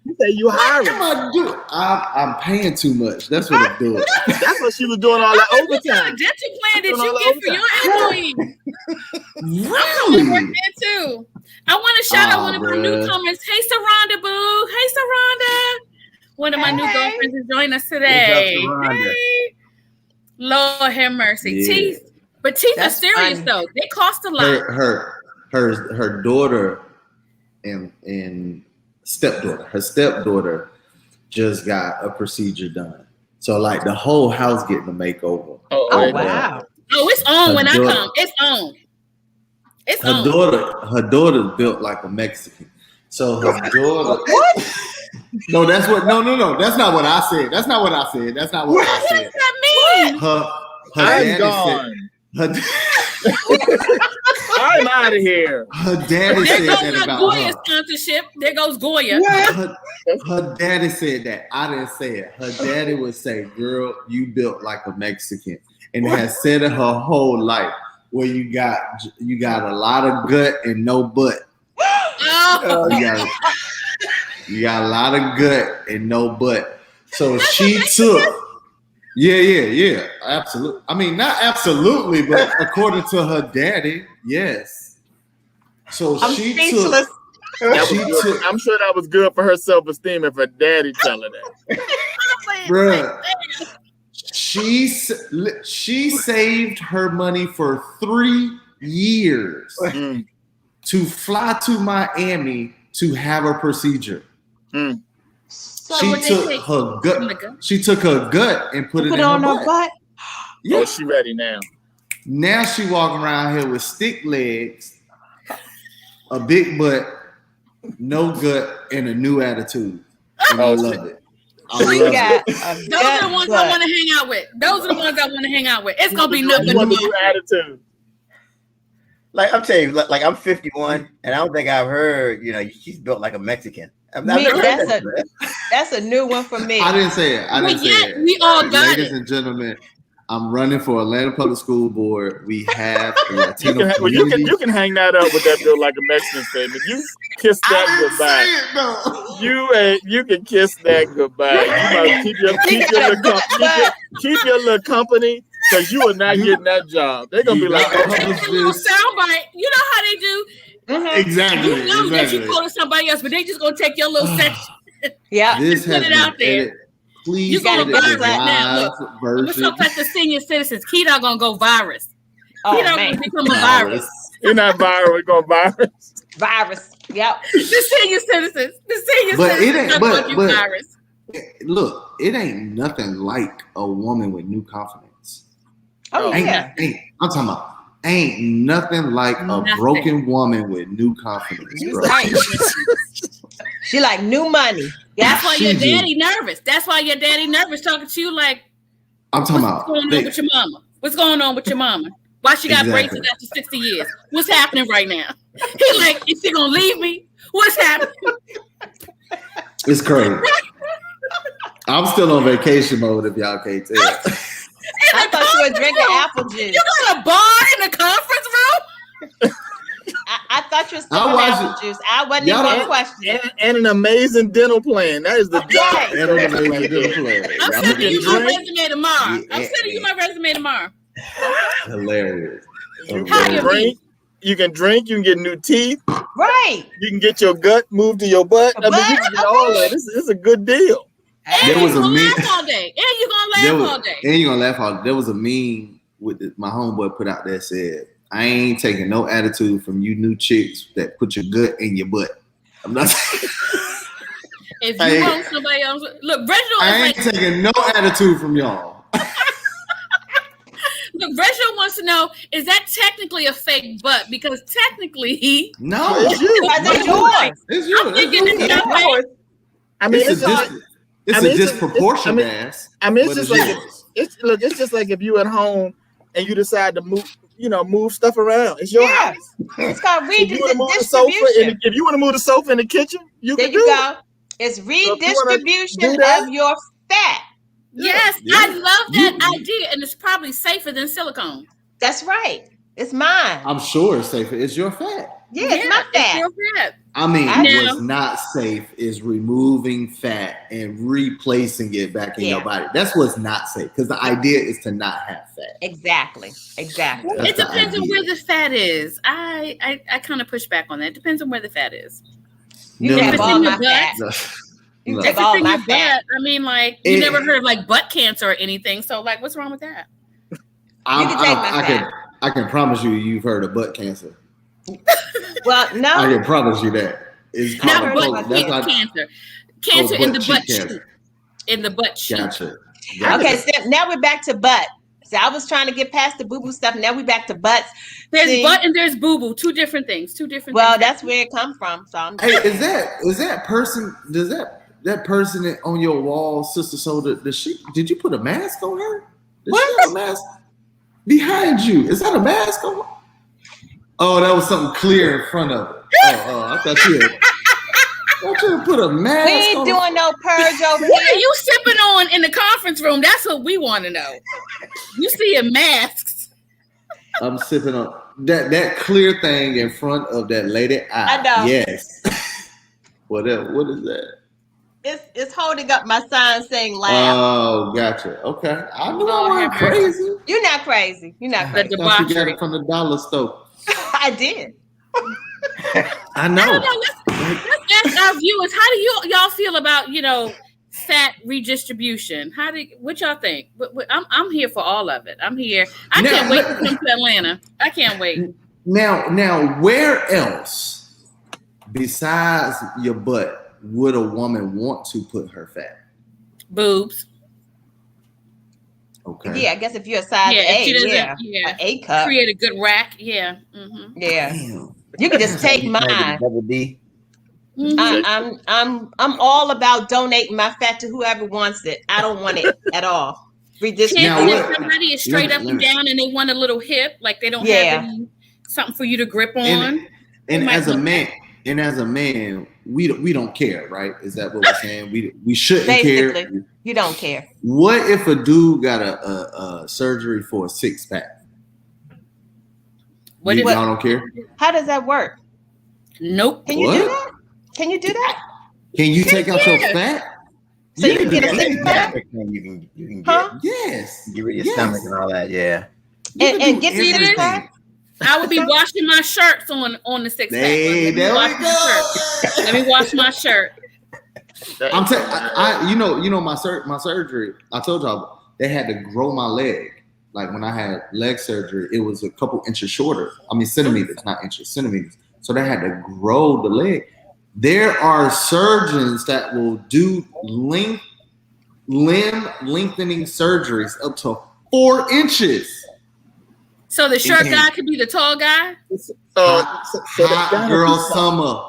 He said you hiring. I'm paying too much. That's what I'm doing. That's what she was doing all that overtime. What kind of dental plan did you get for your employees? Really? I work there too. I want to shout out one of my newcomers. Hey, Saranda, boo. Hey, Saranda. One of my new girlfriends is joining us today. Hey. Lord have mercy. Yeah. Teeth. But teeth are serious, though. They cost a lot. Her daughter and stepdaughter, her stepdaughter just got a procedure done. So, like, the whole house getting a makeover. Oh wow. Oh, it's on when I come. It's on. Her daughter built like a Mexican. So her daughter. What? No, that's not what I said. That's not what I said. What does that mean? Her daddy said. I'm out of here. Her daddy said that about Goya her. Sponsorship. There goes Goya. Her daddy said that. I didn't say it. Her daddy would say, "Girl, you built like a Mexican," and has said it her whole life. Where you got a lot of gut and no butt. You got a lot of gut and no butt. So she took. Yeah, absolutely. I mean, not absolutely, but according to her daddy, yes. So I'm speechless. I'm sure that was good for her self-esteem if her daddy tell her that. Bruh. She saved her money for 3 years to fly to Miami to have a procedure. So she took her gut. She took her gut and put it in on her butt. Yeah. Oh, she ready now. Now she walking around here with stick legs, a big butt, no gut, and a new attitude. And I love it. Those are the ones I want to hang out with. It's gonna be nothing but new attitude. Like I'm telling you, like I'm 51, and I don't think I've heard. She's built like a Mexican. That's a new one for me. I didn't say it. We all got Ladies and gentlemen, I'm running for Atlanta Public School Board. We have a Latino community. You can hang that up with that built like a Mexican statement. You kiss that goodbye. You can kiss that goodbye. You must keep your little company because you are not getting that job. They're gonna be like, soundbite. You know how they do. Mm-hmm. Exactly. You know that you call to somebody else, but they just gonna take your little section. Yeah, this put it out there. Please, you gonna virus right now. Look, we're some type of senior citizens. Keita gonna go virus. Oh, man. Become a virus. You're not viral. We're going virus. Virus. Yep. The senior citizens. But it ain't. But virus. Look, it ain't nothing like a woman with new confidence. Oh, yeah. I'm talking about. Ain't nothing like a broken woman with new confidence, bro. Right. She like new money. That's why your daddy nervous. That's why your daddy nervous talking to you like. I'm talking about. What's going on with your mama? What's going on with your mama? Why she got braces after 60 years? What's happening right now? He like, is she gonna leave me? What's happening? It's crazy. I'm still on vacation mode if y'all can't tell. I thought you were drinking apple juice. You got a bar in the conference room? I thought you were still apple juice. I wasn't even questioning. And an amazing dental plan. That is the job. And an amazing dental plan. I'm sending you my resume tomorrow. I'm sending you my resume tomorrow. Hilarious. You can drink. You can get new teeth. Right. You can get your gut moved to your butt. I mean, you can get all that. This is a good deal. And you're gonna laugh all day. And you're gonna laugh all day. And you're gonna laugh all day. There was a meme with my homeboy put out there said, I ain't taking no attitude from you new chicks that put your gut in your butt. I'm not saying. If you want somebody else, look, Reginald I ain't taking no attitude from y'all. Look, Reginald wants to know, is that technically a fake butt? Because technically no, it's you. It's yours. It's yours. I'm thinking it's yours. I mean, it's a disproportionate ass. I mean, it's just like it's just like if you at home and you decide to move stuff around. It's your house. It's called redistribution. If you want to move the sofa in the kitchen, you can do it. It's redistribution of your fat. Yes, I love that idea, and it's probably safer than silicone. That's right. It's mine. I'm sure it's safer. It's your fat. Yeah, it's my fat. It's your fat. I mean, what's not safe is removing fat and replacing it back in your body. That's what's not safe, because the idea is to not have fat. Exactly. That's it depends on where the fat is. I kind of push back on that. It depends on where the fat is. You can have all my fat. You take all my fat. I mean, like, you never heard of like butt cancer or anything. So, like, what's wrong with that? You can take my fat. I can promise you've heard of butt cancer. Well, no. I can promise you that. It's not butt cancer. Cancer in the butt cheek. In the butt cheek. Gotcha. Okay, so now we're back to butt. So I was trying to get past the boo-boo stuff. Now we're back to butts. There's butt and there's boo-boo. Two different things. Well, that's where it comes from. So is that person? Does that person on your wall, Sister Soda? Did you put a mask on her? Did she have a mask behind you? Is that a mask on her? Oh, that was something clear in front of it. I thought you had put a mask on. We ain't doing no purge over here. What are you sipping on in the conference room? That's what we want to know. You see masks. I'm sipping on that clear thing in front of that lady eye. I know. Yes. What is that? It's holding up my sign saying laugh. Oh, gotcha. Okay. I knew I wasn't crazy. You're not crazy. You got it from the dollar store. I did. I know. Let's ask our viewers, how do y'all feel about, fat redistribution? What y'all think? I'm here for all of it. I'm here. I can't wait to come to Atlanta. I can't wait. Now, where else besides your butt would a woman want to put her fat? Boobs. Okay. Yeah, I guess if you're a size A, an A cup, create a good rack. Yeah. Mm-hmm. Yeah. Damn. You can just take mine. Double D. Mm-hmm. I'm all about donating my fat to whoever wants it. I don't want it at all. If somebody is straight up and down and they want a little hip, like they don't have something for you to grip on. And as a man, we don't care, right? Is that what we're saying? We shouldn't Basically, care. You don't care. What if a dude got a surgery for a six pack? Y'all don't care? How does that work? Nope. Can you do that? Can you do that? Can you take out your fat? So you can get a six pack? You can get yes. Get rid of your stomach and all that, yeah. And get the six pack? I would be washing my shirts on the six pack. Let me wash my shirt. I'm telling you, my surgery. I told y'all they had to grow my leg. like when I had leg surgery, it was a couple inches shorter. I mean centimeters, not inches, centimeters. So they had to grow the leg. There are surgeons that will do limb lengthening surgeries up to 4 inches. So the short guy could be the tall guy? Hot girl summer.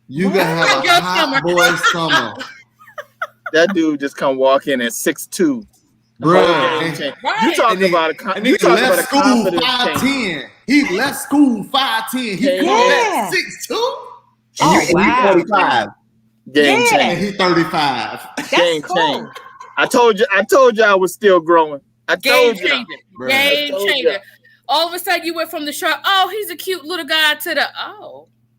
You gotta have a hot boy summer. That dude just come walk in at 6'2". Bro, you talking about a confidence change. He left school 5'10". He come back 6'2". And you 45. Game change. And he 35. Game change. I told you I was still growing. Game changer. All of a sudden you went from the short, oh, he's a cute little guy, to the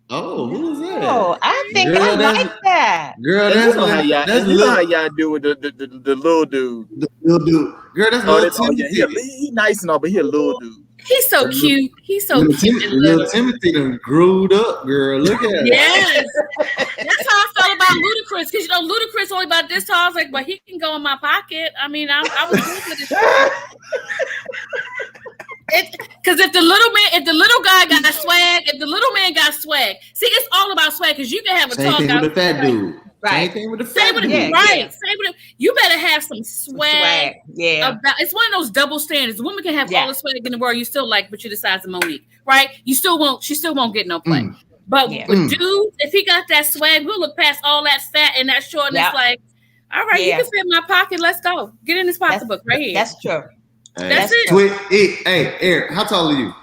who's that? Oh, I think I like that. Girl, that's how y'all do with the little dude. The little dude. Girl, that's he nice and all, but he a little dude. He's so cute. He's so cute. Little Timothy done growed up, girl. Look at him. Yes. That's how I felt about Ludacris. Because, Ludacris only about this tall. I was like, but he can go in my pocket. I mean, I was good with it. Because if the little guy got swag, if the little man got swag, see, it's all about swag. Because you can have a same tall thing guy with the fat dude. Right. Same thing with the fat dude. Right. Same with him. You better have some swag. Yeah. It's one of those double standards. A woman can have all the swag in the world. You still but you're the size of Monique, right? She still won't get no play. But with dudes, if he got that swag, we'll look past all that fat and that short, and it's like, all right, you can fit in my pocket. Let's go. Get in this pocketbook right here. That's true. That's it. Hey, Eric, how tall are you?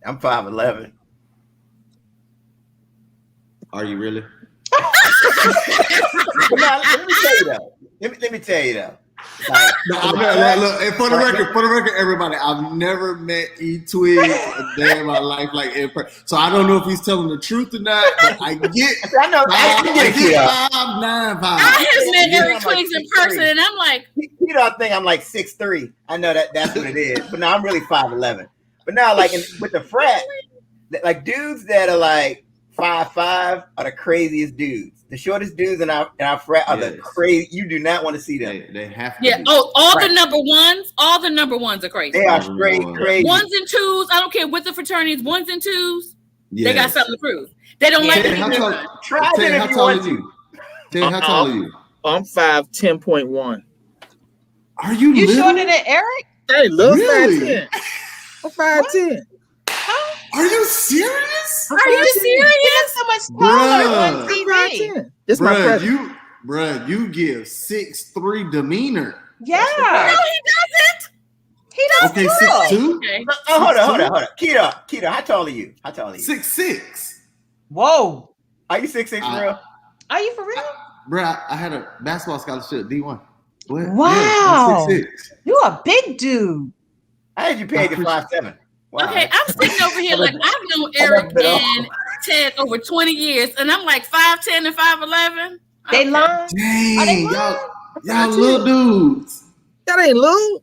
I'm 5'11". Are you really? Let me tell you though. Let me tell you though. Look, for the record, everybody, I've never met E-Twig a day in my life so I don't know if he's telling the truth or not, but I get 5'9". I have met Eric Twigs in person, and I'm like, I think I'm like 6'3". I know that's what it is, but no, I'm really 5'11". But now, like with the frat, like dudes that are like 5'5" are the craziest dudes. The shortest dudes in our frat are the crazy. You do not want to see them. They have to. Yeah. The number ones are crazy. They are straight crazy. Ones and twos. I don't care what the fraternities. Ones and twos. Yes. They got something to prove. They don't like it. Try it if you want to. Ted, how tall are you? I'm 5'10.1". Are you shorter than Eric? Hey, look, really? 5'10". I'm 5'10". Are you serious? Are you serious? You look so much taller on TV. It's my friend. You give 6'3" demeanor. Yeah. No, he doesn't. He does. Okay, 6'2". Okay. Hold on. Keto, how tall are you? 6'6". Whoa. Are you 6'6", bro? Are you for real? Bro, I had a basketball scholarship, D1. What? Wow. Yeah, 6'6". You a big dude. I had you paid to 5'7". Wow. Okay, I'm sitting over here like I've known Eric and Ted over 20 years, and I'm like 5'10" and 5'11". They lying? Dang, y'all little dudes. That ain't little.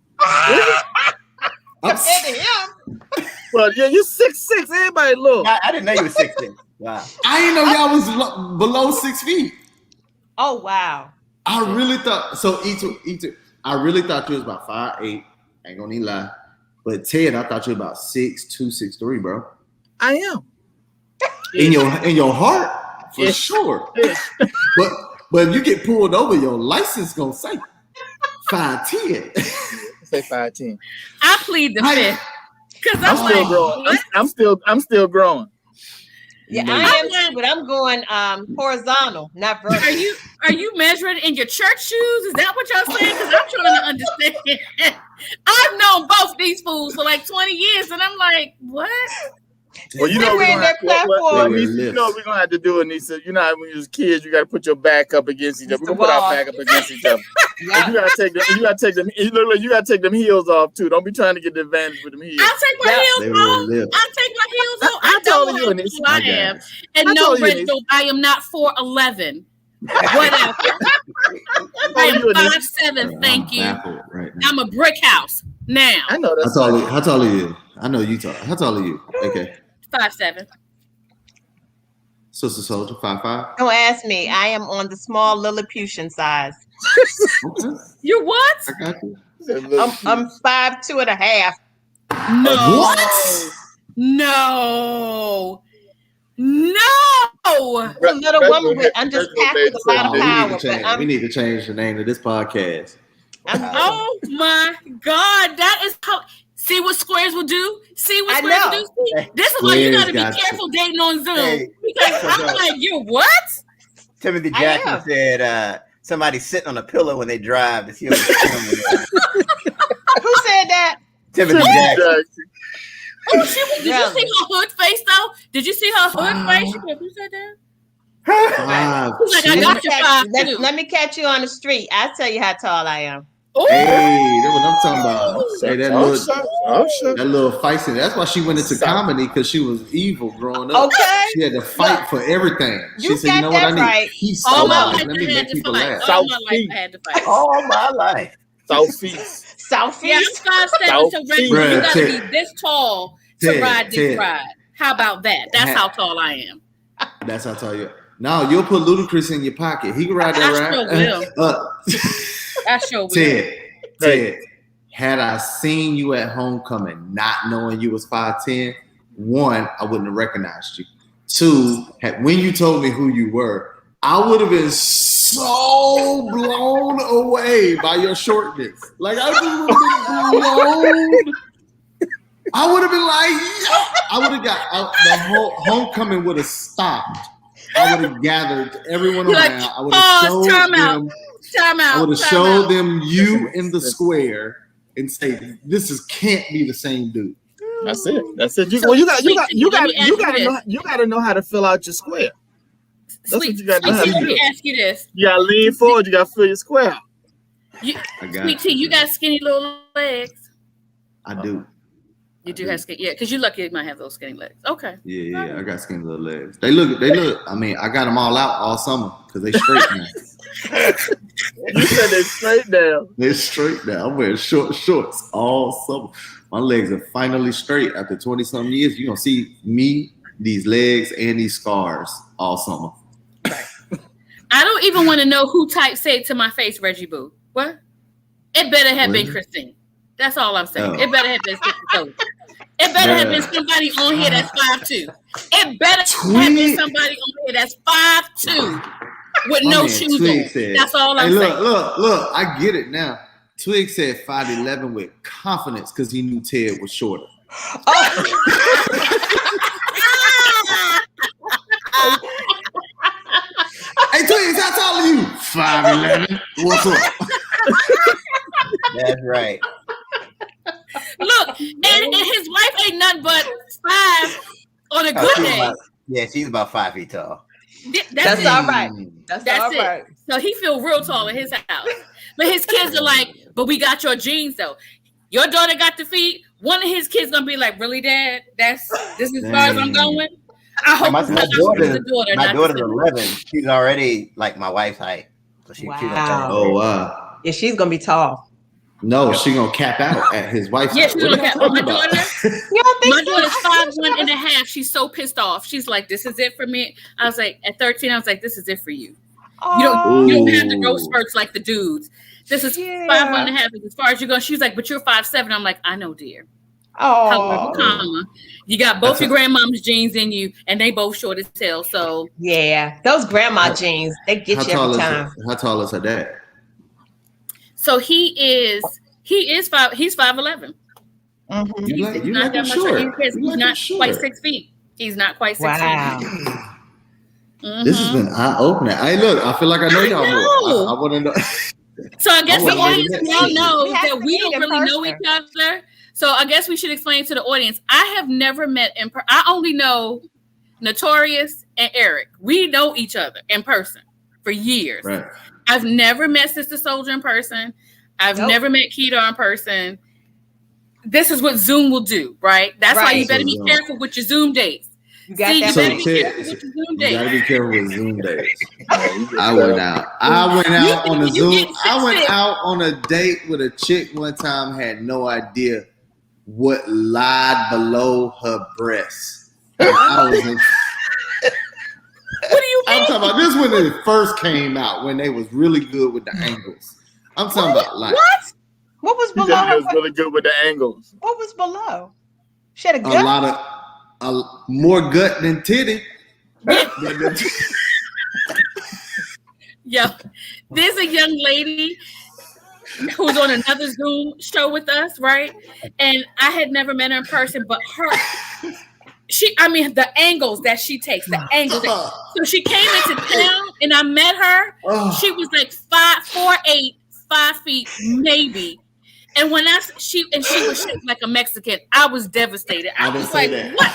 Compared to him. Well, yeah, you 6'6". Everybody little. I didn't know you was 6'6". Wow. I didn't know y'all was below 6 feet. Oh wow. I really thought so. I really thought you was about 5'8". Ain't gonna need lie. But Ted, I thought you were about 6'2", 6'3", bro. I am. In your heart, for sure. But if you get pulled over, your license gonna say 5'10". Say 5'10". I plead the fifth because I'm still growing. I'm still growing. Yeah, I am too, but I'm going horizontal, not vertical. Are you measuring in your church shoes? Is that what y'all saying? Because I'm trying to understand. I've known both these fools for like 20 years, and I'm like, what? Well, you know, we're gonna have to do it, Nisa. You know, when you're kids, you got to put your back up against each other. We're gonna put our back up against each other. Yeah. You gotta take them. You gotta take them heels off too. Don't be trying to get the advantage with them heels. I'll take my heels off. I'll take my heels off. I don't know how tall I am, and no, Reginald, I am not 4'11". Whatever. I am 5'7". Thank you. Right now. I'm a brick house now. I know that's how tall are you? I know you tall. How tall are you? Okay. 5'7". Sister Soldier, 5'5". Don't ask me. I am on the small Lilliputian size. Okay. You're what? I got you. I'm 5'2.5". No. What? No. I'm a little woman with I'm just packed with a lot of power. We need to change the name of this podcast. Oh my God. That is how. See what squares will do? See what squares will do? See, this is why you got to be careful dating on Zoom. Because I'm like, you what? Timothy Jackson said somebody sitting on a pillow when they drive to see what Who said that? Timothy Jackson. Oh, did you see her hood face though? Did you see her hood face? Who said that? She's like, I got your 5'2". Let me catch you on the street. I'll tell you how tall I am. Ooh. Hey, that's what I'm talking about. Hey, that little feisty. That's why she went into comedy, because she was evil growing up. Okay. She had to fight for everything. She said, you know what, I need peace. All my life I had to fight. All my life I had to fight. All my life. Southeast. Yeah, I'm 5'7", so you got to be this tall to ride this ride. How about that? That's how tall I am. That's how tall you are. No, you'll put Ludacris in your pocket. He can ride that ride. I sure will. Ted, had I seen you at homecoming not knowing you was 5'10", 1, I wouldn't have recognized you. 2, when you told me who you were, I would have been so blown away by your shortness. Like, I just would have been blown. I would have been like, I would have got, the whole homecoming would have stopped. I would have gathered everyone around. I would have showed them. I would have showed them you in the square and say, "This can't be the same dude." That's it. You got to know how to fill out your square. That's what you got to know. Let me ask you this: you got to lean forward. You got to fill your square out. Sweet Tea, you got skinny little legs. I do. You do have skinny, because you're lucky you might have those skinny legs. Okay. Yeah, I got skinny little legs. They look. I mean, I got them all out all summer because they straight now. You said they're straight now. They're straight now. I'm wearing shorts all summer. My legs are finally straight after 20-something years. You're gonna see me, these legs, and these scars all summer. I don't even want to know who said to my face, Reggie Boo. What? It better have been Christine. That's all I'm saying. It better have been Sister. It better have been somebody on here that's 5'2". It better have been somebody on here that's 5'2". With no shoes Twig on. Said, that's all I'm saying. Look, I get it now. Twig said 5'11" with confidence because he knew Ted was shorter. Hey, Twig, how tall are you? 5'11". What's up? That's right. Look, and his wife ain't nothing but 5 on a good day. She's about 5 feet tall. That's all right. That's all it. Right. So he feel real tall in his house. But his kids are like, but we got your genes though. Your daughter got the feet. One of his kids gonna be like, really, Dad? This is as far as I'm going. I hope my daughter's 11. She's already like my wife's height. So she's wow. Yeah, she's gonna be tall. No, she's gonna cap out at his wife's height. She's gonna cap out. My daughter's 5'1.5". She's so pissed off. She's like, this is it for me. I was like, at 13, I was like, this is it for you. You don't have the growth spurts like the dudes. This is 5'1.5" as far as you're going. She's like, but you're 5'7". I'm like, I know, dear. However, you got both your grandmama's genes in you, and they both short as hell. So yeah, those grandma genes, they get you every time. How tall is her dad? So he's 5'11". Mm-hmm. He's not that much. He's not quite 6 feet. He's not quite 6 feet. Mm-hmm. This has been eye-opening. Hey, look, I feel like I know y'all more. I want to know. So I guess the audience now knows that we don't really know each other. So I guess we should explain to the audience. I have never met I only know Notorious and Eric. We know each other in person for years. Right. I've never met Sister Soldier in person. I've never met Keto in person. This is what Zoom will do, right? That's why you better be careful with your Zoom dates. You got that. So you gotta be careful with Zoom dates. I went out on a Zoom. I went out on a date with a chick one time, had no idea what lied below her breasts. I was in, what do you mean? I'm talking about this when it first came out, when they was really good with the angles. I'm talking about like What was He below? said he was really good with the angles. What was below? She had a A gut. lot of more gut than titty. Yo, there's a young lady who's on another Zoom show with us, right? And I had never met her in person, but the angles that she takes, the angles. So she came into town and I met her. She was like 5'4'8", 5 feet maybe. And when she was shaped like a Mexican, I was devastated. I was like, what?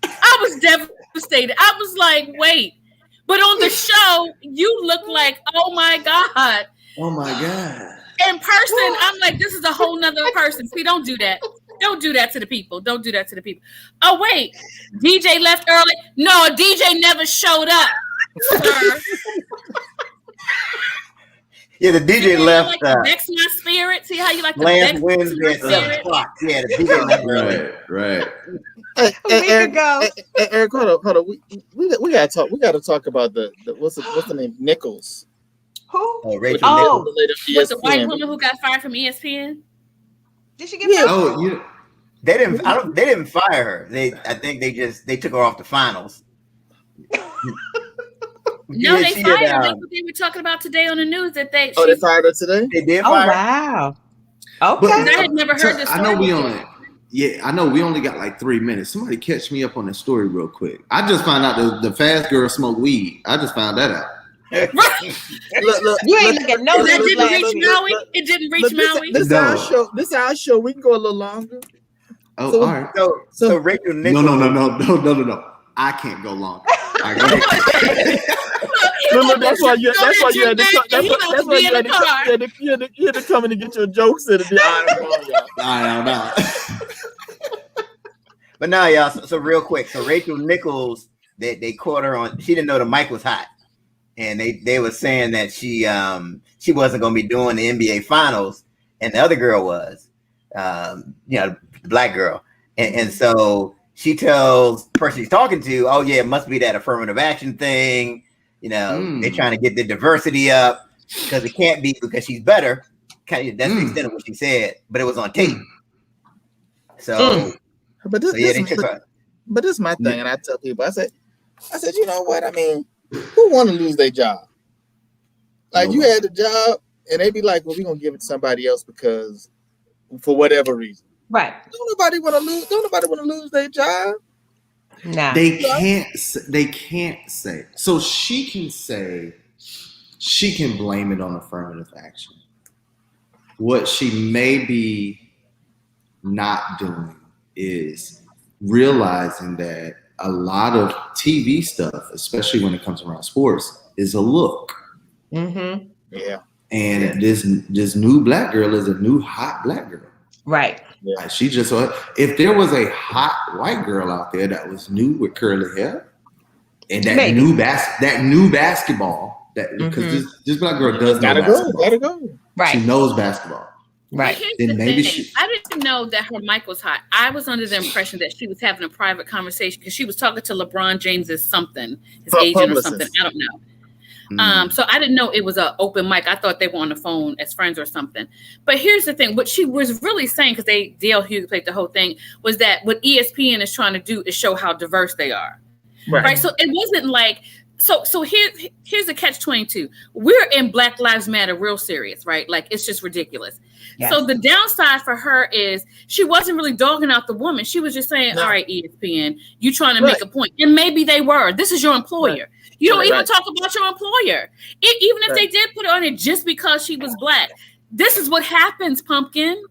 I was devastated. I was like, wait. But on the show, you look like, oh my God. Oh my God. In person, I'm like, this is a whole nother person. See, don't do that. Don't do that to the people. Don't do that to the people. Oh, wait. DJ left early? No, DJ never showed up, sir. Yeah, the DJ left. Like to vex my spirit. See how you like to last vex Wednesday at 7 o'clock. Yeah, the DJ left early. Right. Hey, Eric, Eric, hold on. We gotta talk. We gotta talk about the what's the name? Nichols. Who? Oh, Rachel. Oh, was the white woman who got fired from ESPN? Did she get fired? Oh, They didn't fire her. I think they took her off the finals. No, they fired her. That's what they were talking about today on the news. That they fired her today. They did fire her. Wow. Okay. But, I had never heard this. I know we only got like 3 minutes. Somebody catch me up on the story real quick. I just found out the fast girl smoked weed. I just found that out. Look, you ain't looking at no. That didn't reach Maui. It didn't reach Maui. This is our show. This is our show. We can go a little longer. Oh, So- all right. So Rachel Nichols. No. I can't go longer. Remember, that's why you had to come in and get your jokes in and be honest. No. But now, y'all. So real quick. So Rachel Nichols, they caught her on. She didn't know the mic was hot, and they were saying that she wasn't going to be doing the NBA finals, and the other girl was, the black girl, and so she tells the person she's talking to, oh yeah, it must be that affirmative action thing. They're trying to get the diversity up because it can't be because she's better. That's the extent of what she said, but it was on tape. So, But this is my thing, and I tell people, I said, you know what? I mean, who want to lose their job? Like you had the job, and they be like, well, we're gonna give it to somebody else because for whatever reason. Right. Don't nobody want to lose their job. Nah. They can't say. So she can say, she can blame it on affirmative action. What she may be not doing is realizing that a lot of TV stuff, especially when it comes around sports, is a look. Mm-hmm. Yeah. And this new black girl is a new hot black girl. Right. Yeah. She just, if there was a hot white girl out there that was new with curly hair and that new basketball, because this black girl does know basketball. Gotta go. Right. She knows basketball. Right. Then maybe I didn't know that her mic was hot. I was under the impression that she was having a private conversation because she was talking to LeBron James's something, his agent or something. I don't know. So I didn't know it was an open mic. I thought they were on the phone as friends or something. But here's the thing: what she was really saying, because DL Hughes played the whole thing, was that what ESPN is trying to do is show how diverse they are. Right. So it wasn't like so. Here's the catch-22. We're in Black Lives Matter, real serious, right? Like it's just ridiculous. Yes. So the downside for her is she wasn't really dogging out the woman. She was just saying, all right, ESPN, you trying to make a point. And maybe they were. This is your employer. Right. You don't even talk about your employer. Even if they did put it on it just because she was black. This is what happens, Pumpkin.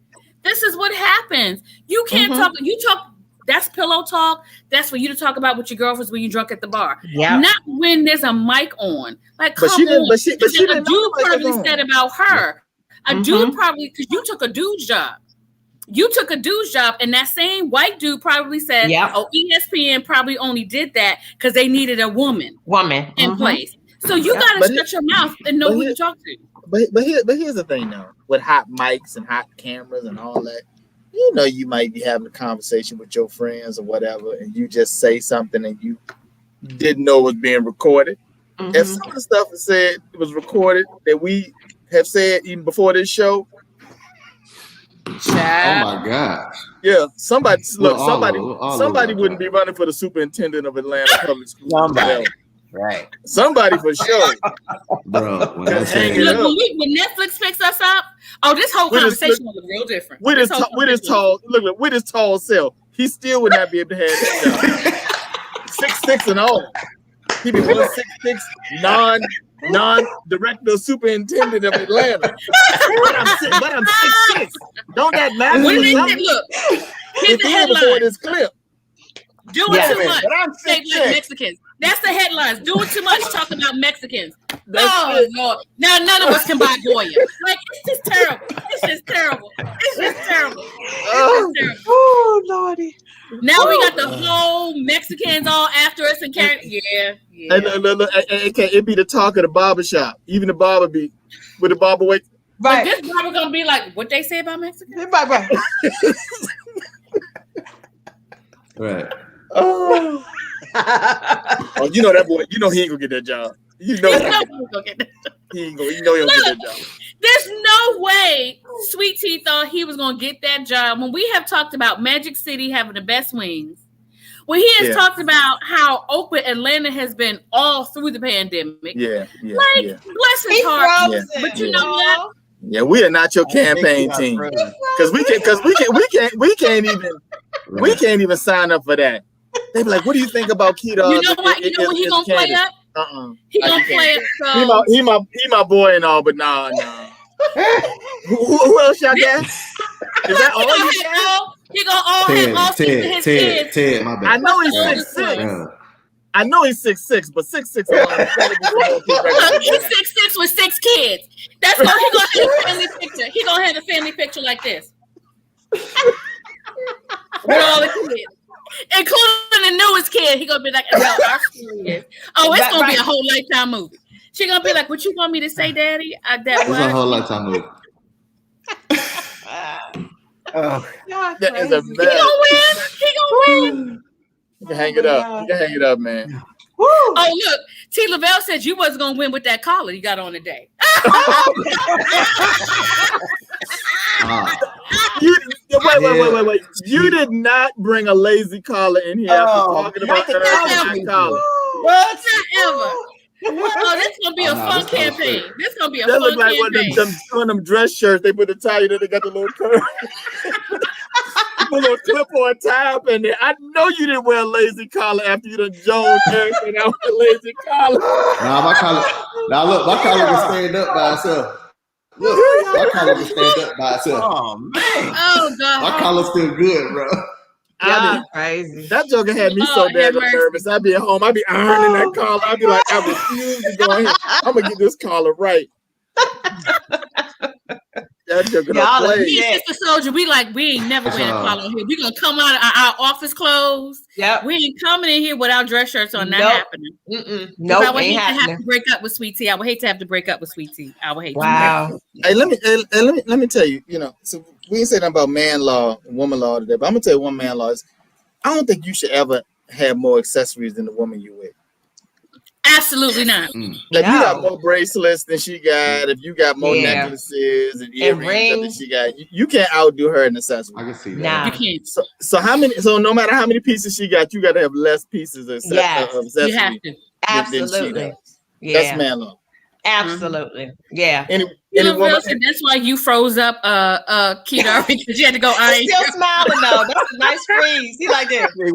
This is what happens. You can't talk. You talk. That's pillow talk. That's for you to talk about with your girlfriends when you're drunk at the bar. Yeah. Not when there's a mic on. Like, come on. But she didn't. A dude probably said about her. A dude probably, because you took a dude's job. You took a dude's job, and that same white dude probably said, oh, ESPN probably only did that because they needed a woman in place. So you got to shut your mouth and know who you talk to. But here's the thing, though. With hot mics and hot cameras and all that, you might be having a conversation with your friends or whatever, and you just say something and you didn't know was being recorded. If some of the stuff was said was recorded that we have said even before this show, Oh my gosh. Yeah, somebody Somebody wouldn't be running for the superintendent of Atlanta Public Schools. Somebody. Right. Somebody for sure. Bro, when Just hang it Look, up. when Netflix picks us up, this whole conversation will look real different. With his tall self, he still would not be able to have that job. 6'6" and all. He'd be 166, non-director superintendent of Atlanta. but I'm 6'6". Don't that matter? Look, here's the headline. This clip. Doing too much. Say like Mexicans. That's the headlines. Doing too much. Talking about Mexicans. Lord. Now none of us can buy Goya. Like, it's just terrible. Oh, Lordy. Now we got the whole Mexicans all after us and carrying. Yeah. It be the talk of the barbershop. Even the barber be with the barber wait. Right. But this barber gonna be like, what they say about Mexicans? Right. Right. Oh, you know that boy. You know he ain't gonna get that job. You know he ain't gonna get that job. There's no way Sweet Tea thought he was gonna get that job when we have talked about Magic City having the best wings. When he has talked about how open Atlanta has been all through the pandemic. Bless his heart. But you know what? Yeah, we are not your campaign team because we can't even sign up for that. They be like, "What do you think about keto?" You know what? You know what he gonna play up? He gonna play up. So he my boy and all, but nah. Who else y'all got? Is that all you got? He gonna all have all six of his kids. Ted, my bad. I know he's 6'6", but 6'6". Look, he's 6'6" with 6 kids. That's what he gonna have a family picture. He gonna have a family picture like this. With all the kids. Including the newest kid. He gonna be like, our story is. It's gonna be a whole Lifetime movie. She gonna be like, what you want me to say, Daddy? It's a whole Lifetime movie. That is a He gonna win. You can hang it up. Man. Woo. Oh, look. T. Lavelle said you wasn't going to win with that collar you got on today. Wait. You did not bring a lazy collar in here after talking about the collar. What? Not ever. This gonna be a fun campaign. This gonna be a fun campaign. That look like one of them dress shirts. They put the tie in it. They got the little curve. Put a little clip-on tie up in there. I know you didn't wear a lazy collar after you done Jones everything out with a lazy collar. My collar can stand up by itself. Look, my collar can stand up by itself. Oh man. Oh God. My collar's still good, bro. Crazy. That joker had me so damn nervous. I'd be at home. I'd be ironing that collar. I'd be like, I refuse to go in here. I'm gonna get this collar right. That joker don't play. Me and Sister Soldier, we ain't never wearing a collar here. We gonna come out of our office clothes. Yep. We ain't coming in here without dress shirts on. Not happening. No, I would hate to have to break up with Sweet Tea. I would hate to have to break up with Sweet Tea. I would hate. Wow. Hey, let me tell you. You know, so we ain't saying nothing about man law and woman law today, but I'm gonna tell you one man law is. I don't think you should ever have more accessories than the woman you with. Absolutely not. Like you got more bracelets than she got. If you got more necklaces and earrings than she got, you can't outdo her in accessories. I can see that. Nah. You can't. So how many? So no matter how many pieces she got, you got to have less pieces of accessories. You have to. Absolutely. That's man law. Absolutely. Yeah. That's why you froze up Keita because you had to go iron. He's still smiling though. That's a nice freeze. He like this. He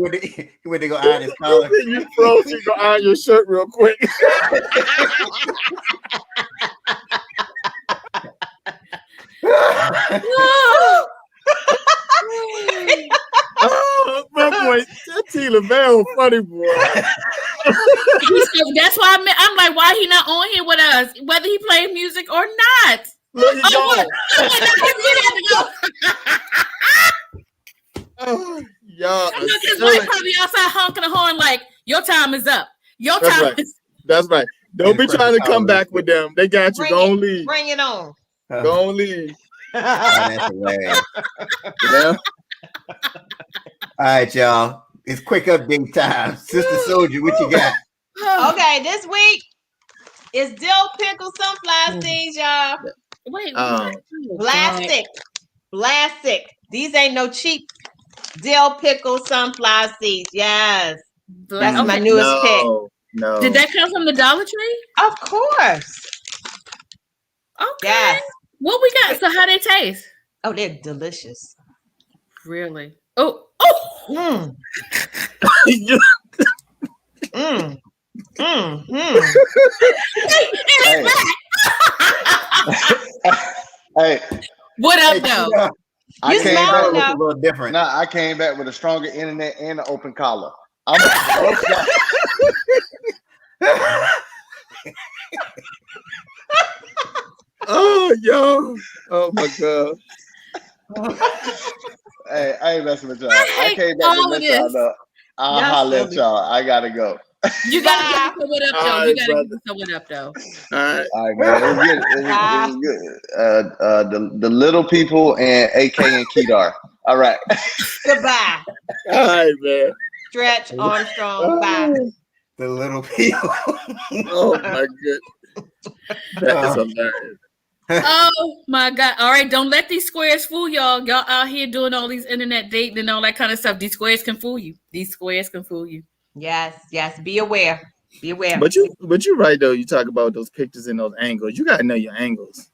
went to go iron his collar. You froze, you go iron your shirt real quick. Oh, my boy, that T. Lavelle, funny boy. That's why I'm like, why he not on here with us, whether he plays music or not? Look, he gone. Y'all, look, his wife probably outside honking the horn like, your time is up. Your time is. That's right. Don't be trying to come back with them. They got you. Go on leave. Bring it on. Go on leave. That's hilarious. Yeah. All right, y'all. It's quick update time. Sister Soldier, what you got? Okay, this week is dill pickle sunflower seeds, y'all. Wait, plastic. Classic. These ain't no cheap dill pickle sunflower seeds. Yes. That's my newest pick. No. Did that come from the Dollar Tree? Of course. Okay. Yes. What we got? So how they taste? Oh, they're delicious. Really? Oh. Mm. Hey. What up, though? You smell a little different. Nah, I came back with a stronger internet and an open collar. Oh, yo. Oh, my God. Hey, I ain't messing with y'all. I came back to let y'all know. I'll holler at y'all. I gotta go. You gotta give us what up, though. You gotta give us what up, though. All right, man. It was good. The little people and AK and Kedar. All right. Goodbye. All right, man. Stretch Armstrong. Bye. The little people. Oh, my goodness. That is hilarious. Oh my God. All right, don't let these squares fool y'all. Y'all out here doing all these internet dating and all that kind of stuff. These squares can fool you. Yes. Be aware. But you're right though. You talk about those pictures and those angles. You gotta know your angles.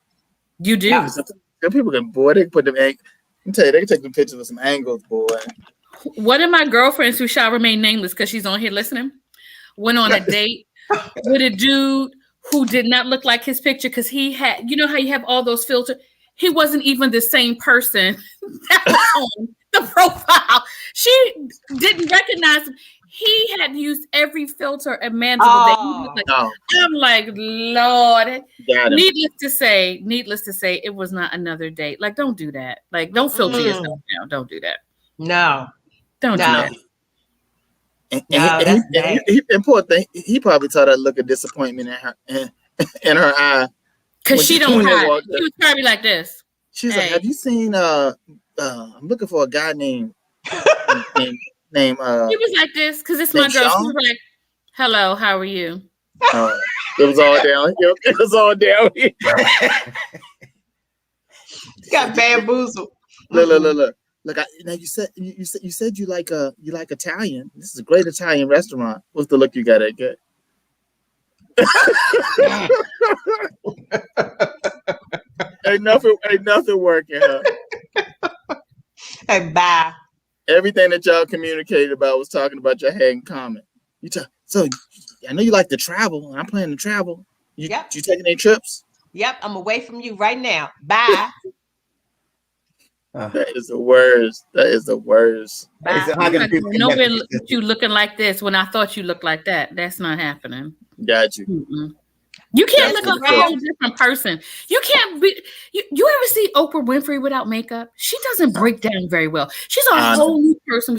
You do. Yeah. Some people can they can put them angles. Let me tell you, they can take them pictures with some angles, boy. One of my girlfriends who shall remain nameless because she's on here listening went on a date with a dude who did not look like his picture because he had, you know how you have all those filters? He wasn't even the same person that was on the profile. She didn't recognize him. He had used every filter imaginable that he looked like. I'm like, Lord. Needless to say, it was not another date. Like, don't do that. Like, don't filter yourself down. Don't do that. No. Don't do that. And poor thing, he probably saw that look of disappointment in her eye. Because she don't hide. She was probably like this. She's like, have you seen I'm looking for a guy named he was like this because it's my girl. She was like, hello, how are you? It was all down. It was all down here. Got bamboozled. Look. Look, now you said you like Italian. This is a great Italian restaurant. What's the look you got at get? ain't nothing working, huh? Hey, bye. Everything that y'all communicated about was talking about your head in common. So I know you like to travel, and I'm planning to travel. You taking any trips? Yep, I'm away from you right now. Bye. That is the worst. Nowhere you looking like this when I thought you looked like that. That's not happening. Got you. Mm-mm. You can't look like a whole different person. You can't be. You ever see Oprah Winfrey without makeup? She doesn't break down very well. She's a whole new person.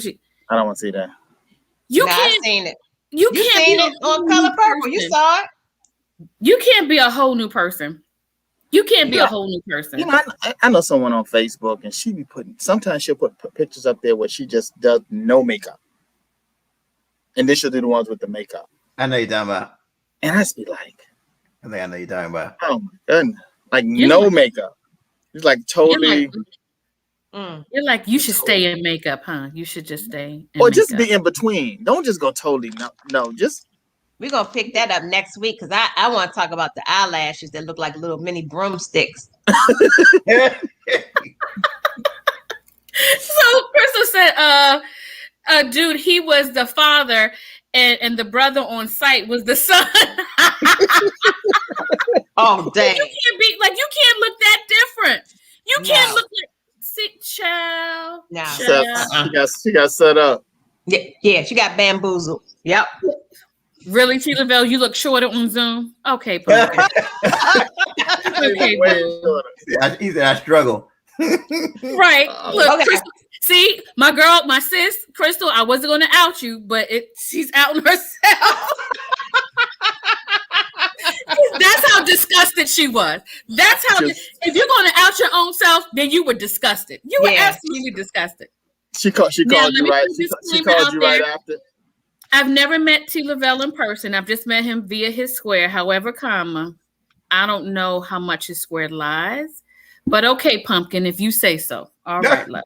I don't want to see that. I've seen it. You can't seen it on Color Purple. You saw it. You can't be a whole new person. You can't be a whole new person. You know, I know someone on Facebook, and sometimes she'll put pictures up there where she just does no makeup, and then she'll do the ones with the makeup. I know you're talking about. And I just be like, I think I know you're talking about. Oh my goodness, like no makeup. It's like totally. You're like you should stay in makeup, huh? You should just stay. Or just be in between. Don't just go totally no. Just. We're going to pick that up next week because I want to talk about the eyelashes that look like little mini broomsticks. So Crystal said, dude, he was the father and the brother on site was the son. Oh, dang. You can't look that different. You can't look like, see, child. No. She got set up. Yeah, she got bamboozled. Yep. Really, T. Lavelle, you look shorter on Zoom? Okay, perfect. Okay, he said I struggle. Right. Look, okay. See, my sis, Crystal, I wasn't going to out you, but she's outing herself. That's how disgusted she was. That's how, if you're going to out your own self, then you were disgusted. You were absolutely disgusted. She called you right. She called you right after. I've never met T. Lavelle in person. I've just met him via his square. However, I don't know how much his square lies, But okay, Pumpkin, if you say so. All right, love.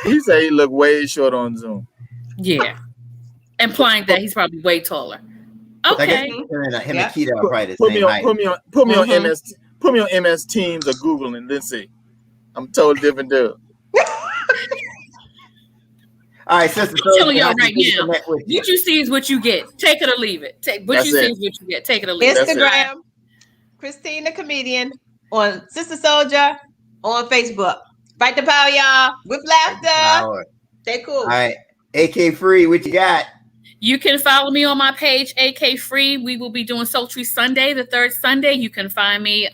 He said he looked way short on Zoom. Yeah. Implying that he's probably way taller. Okay. Him and Keto are probably the Put same height. Put me on MS Teams or Google and then see. I'm a totally different dude. All right, sister. I'm telling y'all right now, what you see is what you get. Take it or leave it. What you see is what you get. Take it or leave it. Instagram, Christine the Comedian, on Sister Soldier, on Facebook. Fight the power, y'all. With laughter. Stay cool. All right. AK Free, what you got? You can follow me on my page, AK Free. We will be doing Sultry Sunday, the third Sunday. You can find me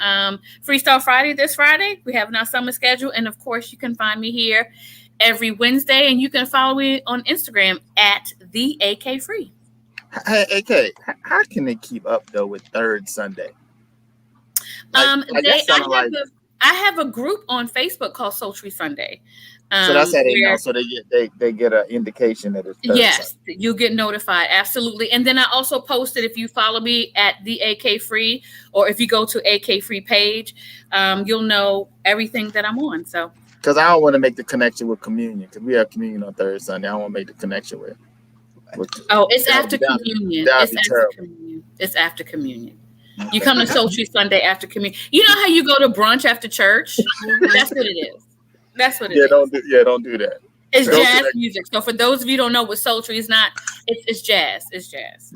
Freestyle Friday this Friday. We have our summer schedule. And of course, you can find me here every Wednesday. And you can follow me on Instagram at the AK Free. Hey, AK, how can they keep up though with third Sunday? I have a group on Facebook called Sultry Sunday. So that's how they know. So they get an indication that it's third yes, Sunday. You get notified. Absolutely. And then I also posted, if you follow me at the AK Free, or if you go to AK Free page, you'll know everything that I'm on. So because I don't want to make the connection with communion, because we have communion on third Sunday. I don't want to make the connection with. It's after communion. It's after communion. You come to Sultry Sunday after communion. You know how you go to brunch after church? That's what it is. That's what it is. Don't do that. It's jazz music. So for those of you who don't know what sultry is, it's jazz. It's jazz.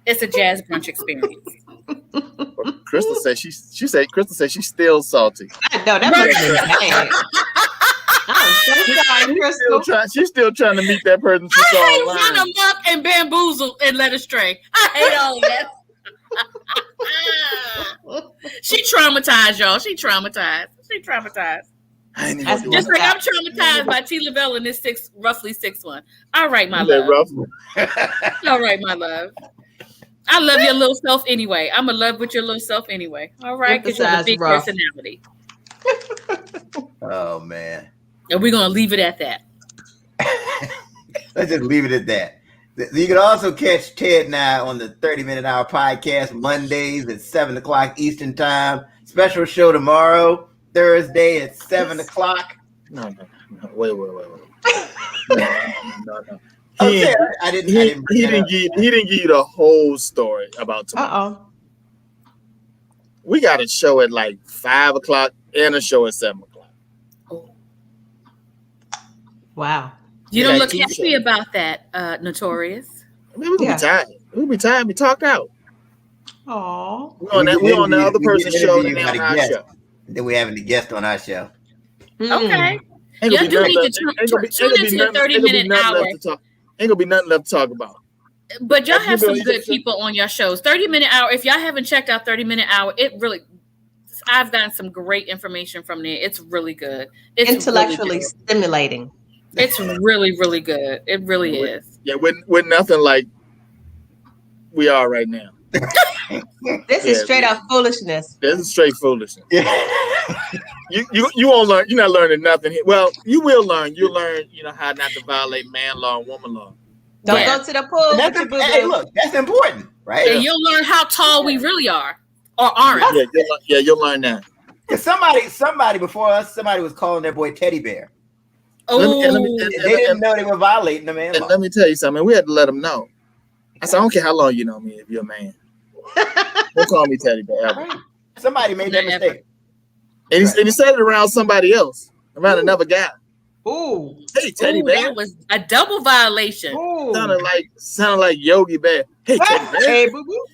It's a jazz brunch experience. Well, Crystal said she's still salty. I know that. I'm so sorry, Crystal. She's still trying to meet that person she saw online. I hate run amok and bamboozle and led astray. I hate all that. She traumatized, y'all. She traumatized. Just like I'm traumatized by T. Lavelle in this roughly 6'1". All right, my love. All right, my love. I love your little self anyway. I'm in love with your little self anyway. All right, because you have a big personality. Oh man. And we're gonna leave it at that. Let's just leave it at that. You can also catch Ted and I on the 30-Minute Hour podcast Mondays at 7 o'clock Eastern Time. Special show tomorrow, Thursday at 7 o'clock. No. Wait. No. He didn't give you the whole story about tomorrow. We got a show at like 5 o'clock and a show at 7 o'clock. Wow. You don't look happy about that, Notorious. I mean, we'll be tired. We talked out. Aww. We on the other person's show and then on our show. Then we're having a guest on our show. Okay. Y'all do need to tune into the 30-minute hour. Ain't gonna be nothing left to talk about. But y'all have some good people on your shows. 30-minute hour. If y'all haven't checked out 30-minute hour, I've gotten some great information from there. It's really good. It's intellectually stimulating. It's really, really good. It really is. Yeah, we're nothing like we are right now. This is straight up foolishness. This is straight foolishness. You won't learn. You're not learning nothing. Well, you will learn. You'll learn, how not to violate man law and woman law. Don't go to the pool. Hey, look, that's important, right? And you'll learn how tall we really are or aren't. You'll learn that. Because somebody before us, somebody was calling their boy Teddy Bear. Oh, they didn't know they were violating the man law. Let me tell you something. We had to let them know. I said, I don't care how long you know me if you're a man. Don't call me Teddy Bear ever. Somebody made that mistake. And he said it around somebody else, around another guy. Ooh. Hey, Teddy Bear. That was a double violation. Sounded like Yogi Bear. Hey, Teddy Bear. Hey, boo boo.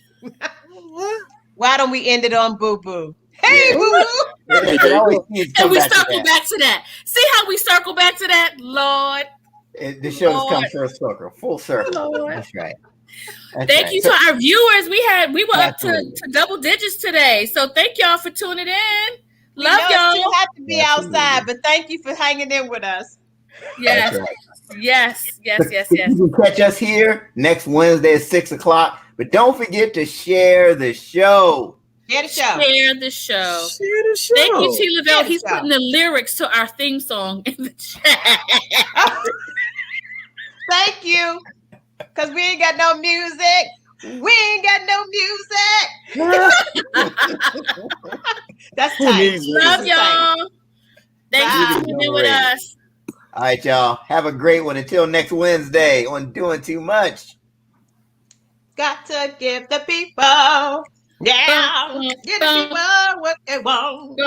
Why don't we end it on boo boo? Hey, boo boo. And we circle back to that. See how we circle back to that, Lord? The show's come full circle. Lord. That's right. Thank you to our viewers. We were up to double digits today. So thank y'all for tuning in. Love y'all. You have to be outside, but thank you for hanging in with us. Yes. Right. Yes. You can catch us here next Wednesday at 6 o'clock. But don't forget to share the show. Share the show. Thank you, T. Lavelle. He's putting the lyrics to our theme song in the chat. Thank you. Because we ain't got no music. That's Who tight. needs Love me? y'all. Thanks Bye. for tuning in with us. All right, y'all. Have a great one. Until next Wednesday on Doing Too Much. Got to give the people, yeah, give the people what they want.